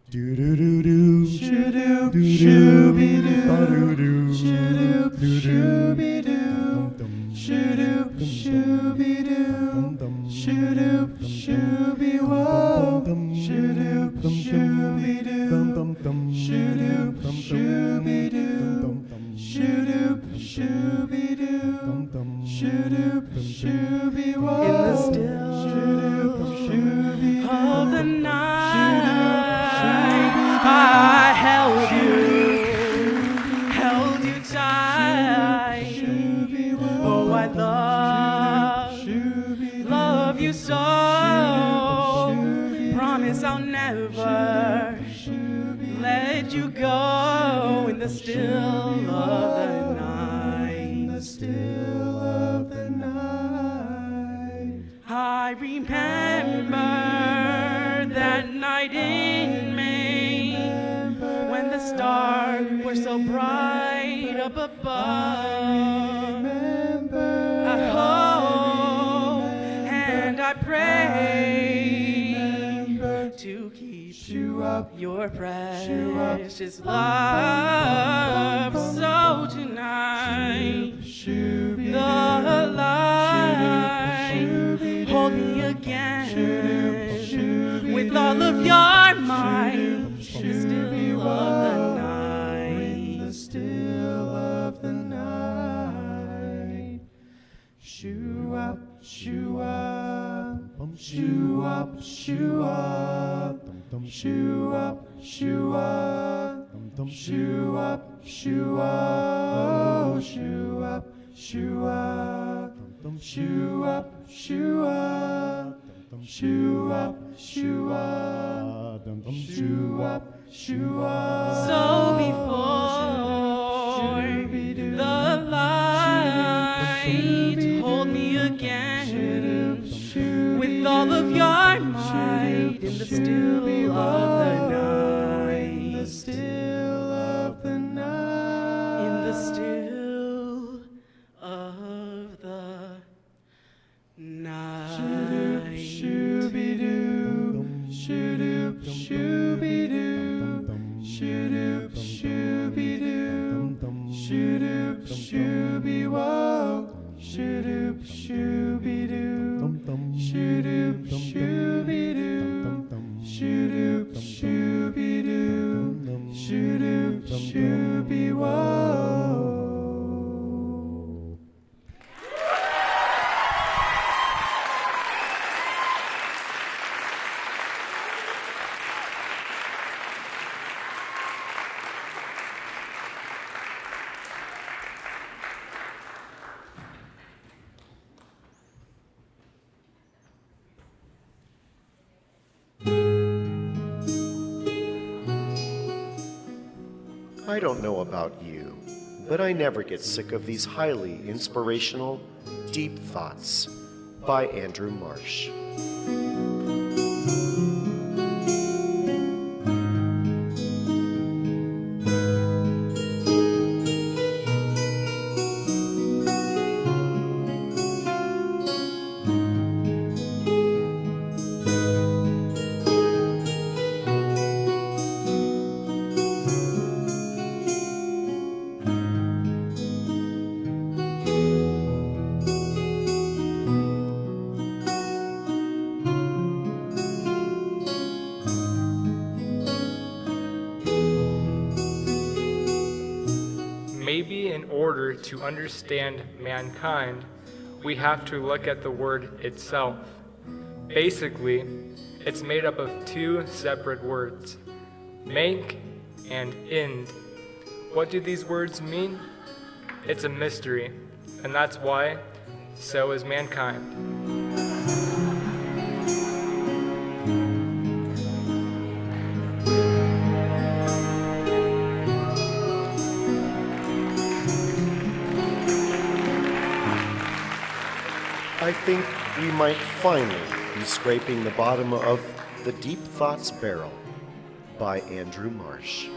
Do do do do shoo-doo shoo-be doo shoo-doo shoo-be doo shoo-doo shoo-be doo shoo-doo shoo-be whoa shoo-doo shoo-be doo shoo-doo shoo-be doo shoo-doo shoo-be doo shoo-doo shoo-be whoa in the still shoo-be of the night. I held you tight. Oh, I love you so. Promise I'll never let you go in the still of the night. In the still of the night. I remember that night in May, when the stars were so bright up above. I hope and I pray to keep you up your precious love. So tonight, the light, hold me again with all of your might. Still of the night, the still of the night. Shoo up, shoo up, shoo up, shoo up, shoo up, shoo up, shoo up, shoo up, shoo up, shoo up, shoo up, shoo up. Shoo up, shoo up, shoo up, shoo up. So before the light, hold me again with all of your might in the still of the night. In the still of the night. In the still of the night. Shoo-be-doo, shoo-doo, shoo-be-doo, shoo-doo, shoo-be-doo, shoo-doo, shoo-be-whoa, shoo-doo, shoo-be-doo, shoo-doo, shoo-be-doo, shoo-doo, shoo-be-doo, shoo-doo, shoo-be-whoa. I don't know about you, but I never get sick of these highly inspirational, deep thoughts by Andrew Marsh. Maybe in order to understand mankind, we have to look at the word itself. Basically, it's made up of two separate words, make and end. What do these words mean? It's a mystery, and that's why so is mankind. I think we might finally be scraping the bottom of The Deep Thoughts Barrel by Andrew Marsh.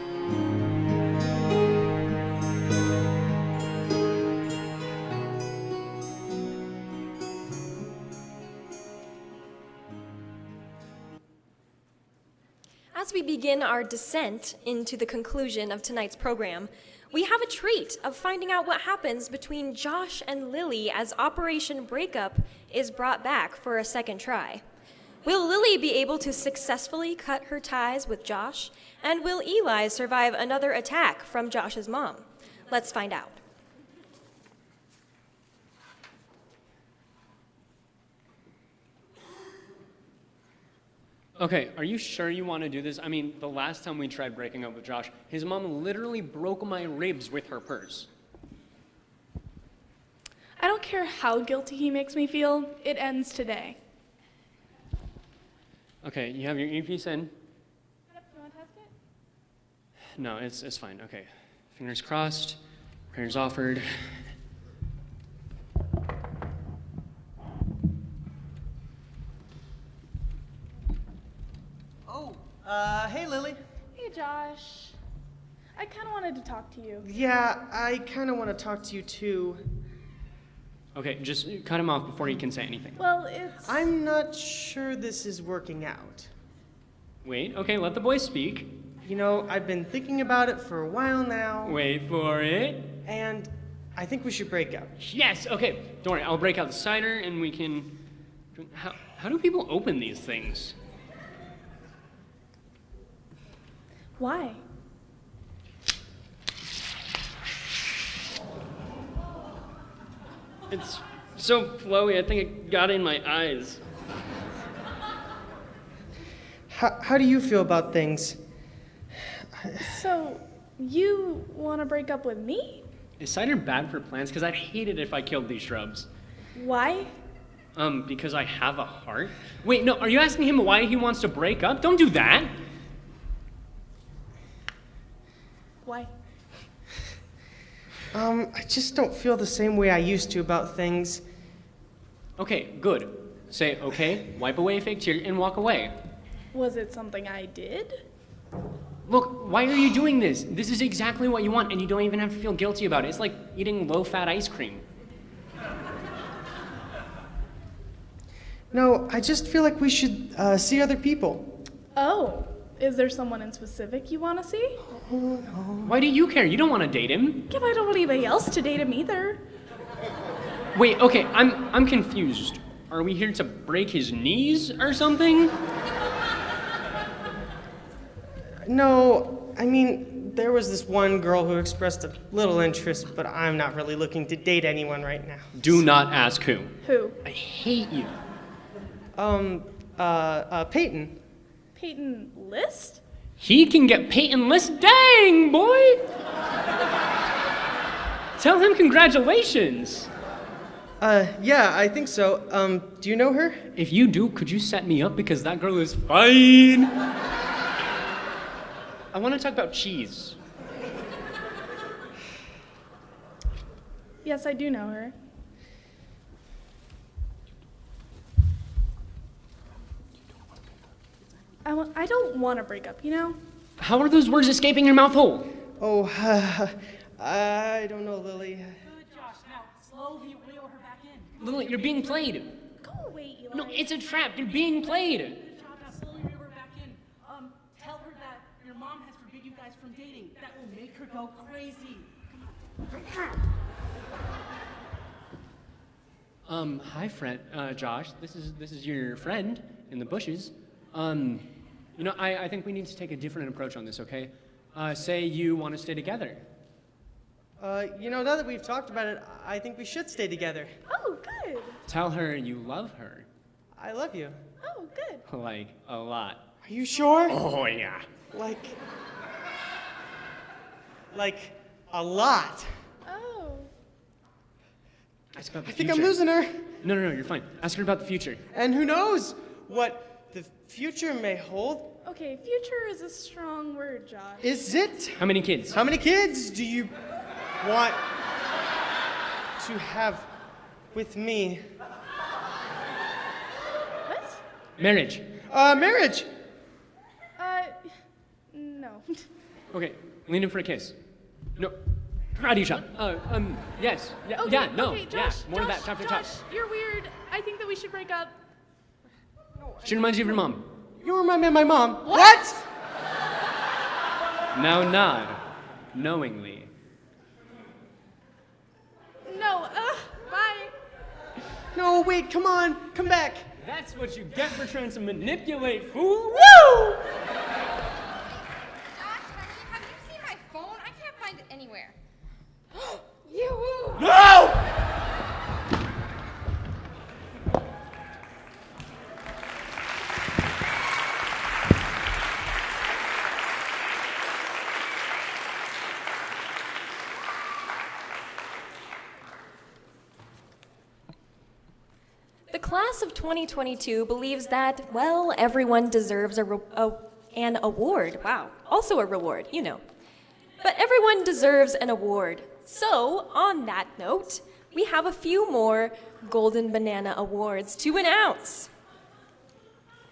As we begin our descent into the conclusion of tonight's program, we have a treat of finding out what happens between Josh and Lily as Operation Breakup is brought back for a second try. Will Lily be able to successfully cut her ties with Josh? And will Eli survive another attack from Josh's mom? Let's find out. Okay, are you sure you want to do this? I mean, the last time we tried breaking up with Josh, his mom literally broke my ribs with her purse. I don't care how guilty he makes me feel, it ends today. Okay, you have your earpiece in? You want to test it? No, it's fine. Okay, fingers crossed, prayers offered. Hey, Lily. Hey, Josh. I kind of wanted to talk to you. Yeah, I kind of want to talk to you, too. Okay, just cut him off before he can say anything. Well, it's... I'm not sure this is working out. Wait, okay, let the boy speak. You know, I've been thinking about it for a while now. Wait for it. And I think we should break up. Yes, okay. Don't worry, I'll break out the cider and we can... How do people open these things? Why? It's so flowy, I think it got in my eyes. How do you feel about things? So, you want to break up with me? Is cider bad for plants? Because I'd hate it if I killed these shrubs. Why? Because I have a heart? Wait, no, are you asking him why he wants to break up? Don't do that! Why? I just don't feel the same way I used to about things. Okay, good. Say, okay, wipe away a fake tear, and walk away. Was it something I did? Look, why are you doing this? This is exactly what you want, and you don't even have to feel guilty about it. It's like eating low-fat ice cream. No, I just feel like we should see other people. Oh, is there someone in specific you want to see? Oh, no. Why do you care? You don't want to date him. Yeah, but I don't want anybody else to date him either. Wait, okay, I'm confused. Are we here to break his knees or something? No, I mean, there was this one girl who expressed a little interest, but I'm not really looking to date anyone right now. Do not ask who. Who? I hate you. Peyton. Peyton List? He can get Peyton List? Dang, boy! Tell him congratulations. Yeah, I think so. Do you know her? If you do, could you set me up? Because that girl is fine. I want to talk about cheese. Yes, I do know her. I don't want to break up, you know? How are those words escaping your mouth hole? Oh, I don't know, Lily. Good, Josh. Now, slowly wheel her back in. Lily, you're being played. Go away, Eli. No, it's a trap. You're being played. Good job. Now, slowly wheel her back in. Tell her that your mom has forbid you guys from dating. That will make her go crazy. Hi, friend, Josh. This is your friend in the bushes. You know, I think we need to take a different approach on this, okay? Say you want to stay together. You know, now that we've talked about it, I think we should stay together. Oh, good. Tell her you love her. I love you. Oh, good. Like, a lot. Are you sure? Oh, yeah. Like a lot. Oh. Ask about the I think future. I'm losing her. No, you're fine. Ask her about the future. And who knows what the future may hold? Okay, future is a strong word, Josh. Is it? How many kids? How many kids do you want to have with me? What? Marriage. Marriage. No. Okay, lean in for a kiss. No. How do you shot? Yes. Yeah, Okay, yeah, no. okay, Josh, yeah, more of that. Josh, Chop. you're weird. I think that we should break up. She reminds you of your mom. You remind me of my mom. What? Now nod. Knowingly. No, bye. No, wait, come on. Come back. That's what you get for trying to manipulate, fool. Woo! Have you seen my phone? I can't find it anywhere. Yoo-hoo! No! The class of 2022 believes that, well, everyone deserves an award. Wow, also a reward, you know. But everyone deserves an award. So, on that note, we have a few more Golden Banana Awards to announce.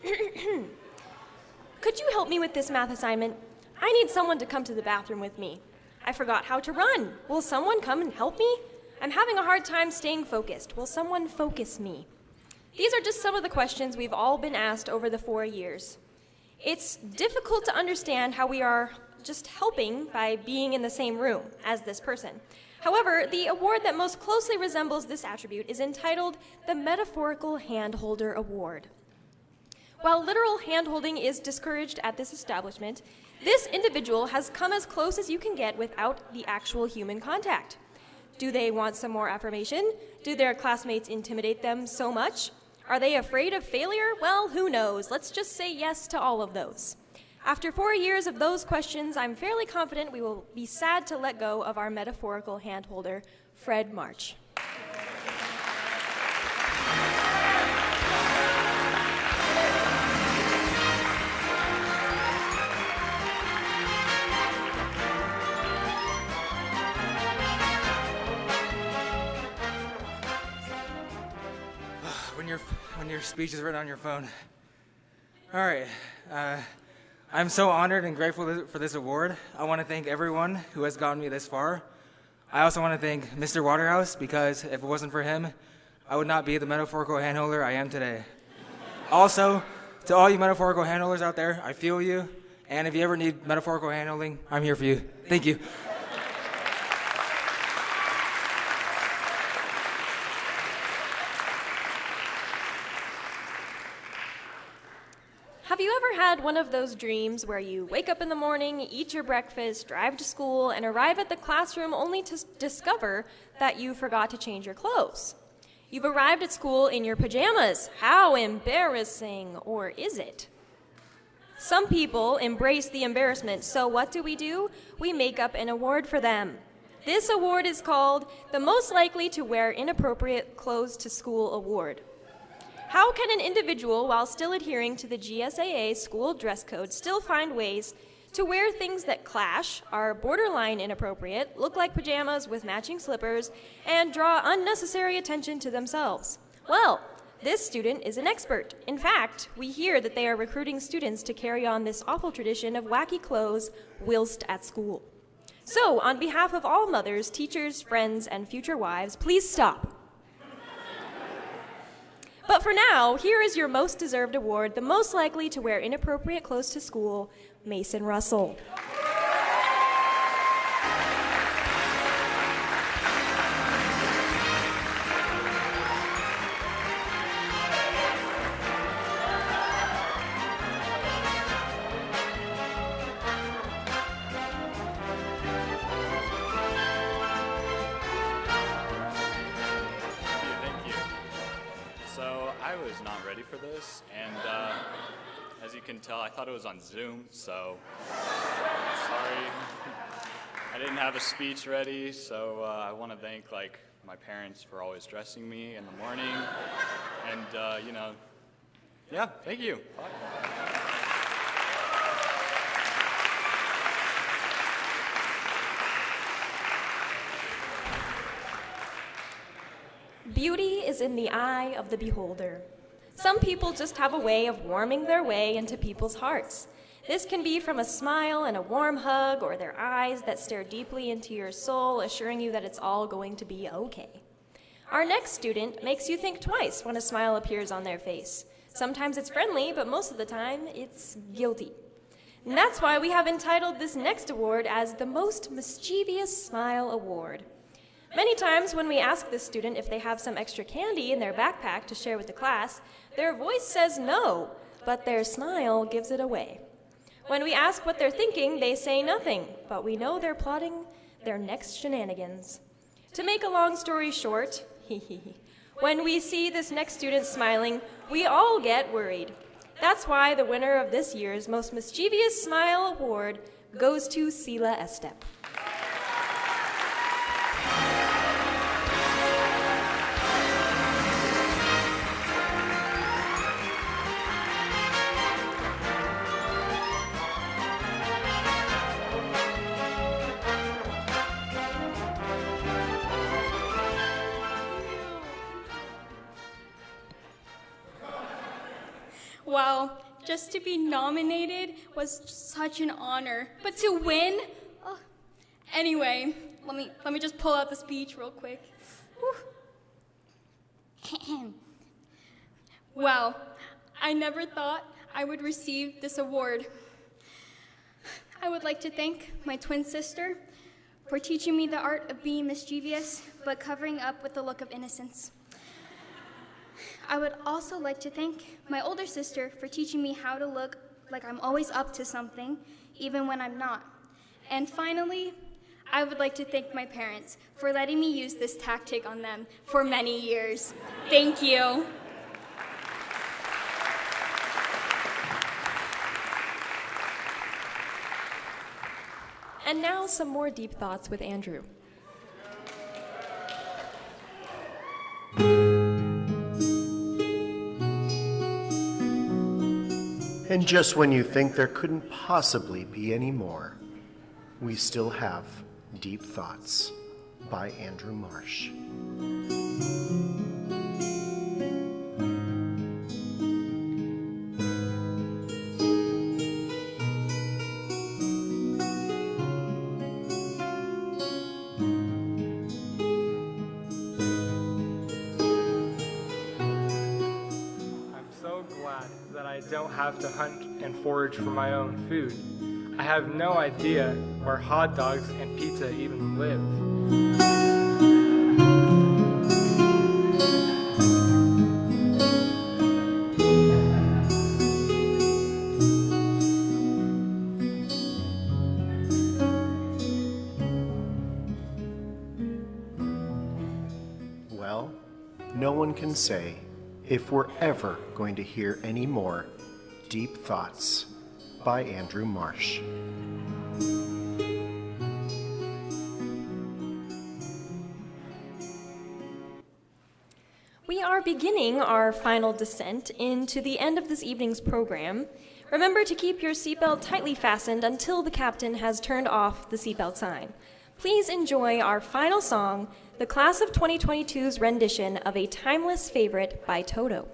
Could you help me with this math assignment? I need someone to come to the bathroom with me. I forgot how to run. Will someone come and help me? I'm having a hard time staying focused. Will someone focus me? These are just some of the questions we've all been asked over the 4 years. It's difficult to understand how we are just helping by being in the same room as this person. However, the award that most closely resembles this attribute is entitled the Metaphorical Handholder Award. While literal hand-holding is discouraged at this establishment, this individual has come as close as you can get without the actual human contact. Do they want some more affirmation? Do their classmates intimidate them so much? Are they afraid of failure? Well, who knows? Let's just say yes to all of those. After 4 years of those questions, I'm fairly confident we will be sad to let go of our metaphorical handholder, Fred March. When your speech is written on your phone. All right. I'm so honored and grateful for this award. I want to thank everyone who has gotten me this far. I also want to thank Mr. Waterhouse because if it wasn't for him, I would not be the metaphorical handholder I am today. Also, to all you metaphorical handholders out there, I feel you. And if you ever need metaphorical handholding, I'm here for you. Thank you. Have you ever had one of those dreams where you wake up in the morning, eat your breakfast, drive to school, and arrive at the classroom only to discover that you forgot to change your clothes? You've arrived at school in your pajamas. How embarrassing, or is it? Some people embrace the embarrassment, so what do? We make up an award for them. This award is called the Most Likely to Wear Inappropriate Clothes to School Award. How can an individual, while still adhering to the GSAA school dress code, still find ways to wear things that clash, are borderline inappropriate, look like pajamas with matching slippers, and draw unnecessary attention to themselves. Well, this student is an expert. In fact, we hear that they are recruiting students to carry on this awful tradition of wacky clothes whilst at school. So, on behalf of all mothers, teachers, friends, and future wives, please stop. But for now, here is your most deserved award, the most likely to wear inappropriate clothes to school, Mason Russell. Thank you. So I was not ready for this, and as you can tell, I thought it was on Zoom, so sorry. I didn't have a speech ready, so I want to thank my parents for always dressing me in the morning, and yeah, thank you. Bye. Beauty is in the eye of the beholder. Some people just have a way of warming their way into people's hearts. This can be from a smile and a warm hug, or their eyes that stare deeply into your soul, assuring you that it's all going to be okay. Our next student makes you think twice when a smile appears on their face. Sometimes it's friendly, but most of the time it's guilty. And that's why we have entitled this next award as the Most Mischievous Smile Award. Many times when we ask this student if they have some extra candy in their backpack to share with the class, their voice says no, but their smile gives it away. When we ask what they're thinking, they say nothing, but we know they're plotting their next shenanigans. To make a long story short, when we see this next student smiling, we all get worried. That's why the winner of this year's Most Mischievous Smile Award goes to Sela Estep. Wow, just to be nominated was such an honor. But to win? Anyway, let me just pull out the speech real quick. Wow, I never thought I would receive this award. I would like to thank my twin sister for teaching me the art of being mischievous, but covering up with a look of innocence. I would also like to thank my older sister for teaching me how to look like I'm always up to something, even when I'm not. And finally, I would like to thank my parents for letting me use this tactic on them for many years. Thank you. And now some more deep thoughts with Andrew. And just when you think there couldn't possibly be any more, we still have Deep Thoughts by Andrew Marsh. I don't have to hunt and forage for my own food. I have no idea where hot dogs and pizza even live. Well, no one can say if we're ever going to hear any more Deep Thoughts by Andrew Marsh. We are beginning our final descent into the end of this evening's program, Remember to keep your seatbelt tightly fastened until the captain has turned off the seatbelt sign. Please enjoy our final song, the Class of 2022's rendition of a timeless favorite by Toto.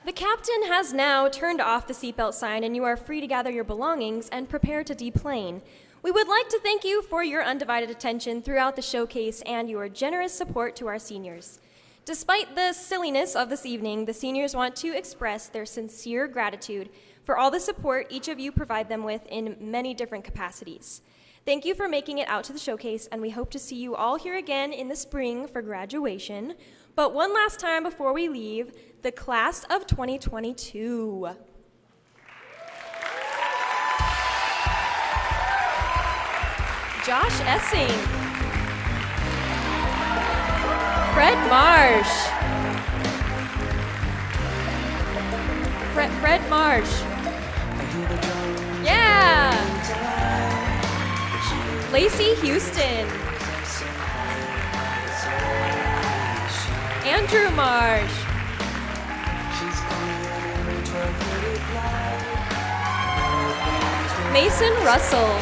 The captain has now turned off the seatbelt sign, and you are free to gather your belongings and prepare to deplane. We would like to thank you for your undivided attention throughout the showcase and your generous support to our seniors. Despite the silliness of this evening, the seniors want to express their sincere gratitude for all the support each of you provide them with in many different capacities. Thank you for making it out to the showcase, and we hope to see you all here again in the spring for graduation. But one last time before we leave, the class of 2022. Josh Essing. Fred Marsh. Fred Marsh. Yeah. Lacey Houston. Andrew Marsh. Mason Russell.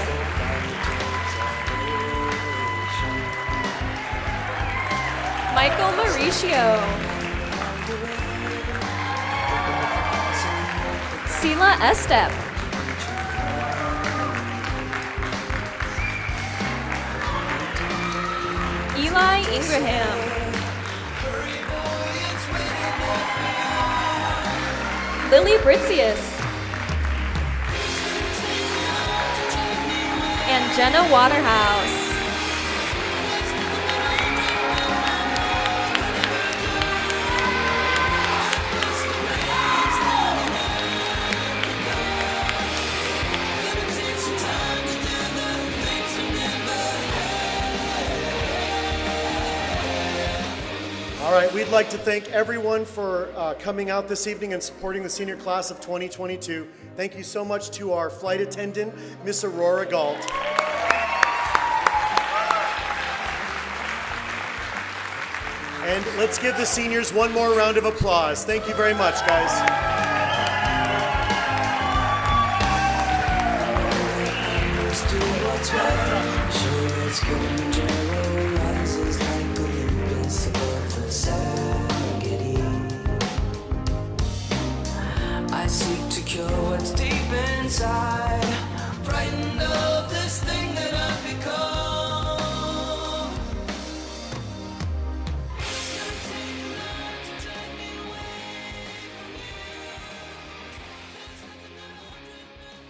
Michael Mauricio. Sila Estep. Eli Ingraham. Lily Britzius. And Jenna Waterhouse. All right, we'd like to thank everyone for coming out this evening and supporting the senior class of 2022. Thank you so much to our flight attendant, Miss Aurora Galt. And let's give the seniors one more round of applause. Thank you very much, guys.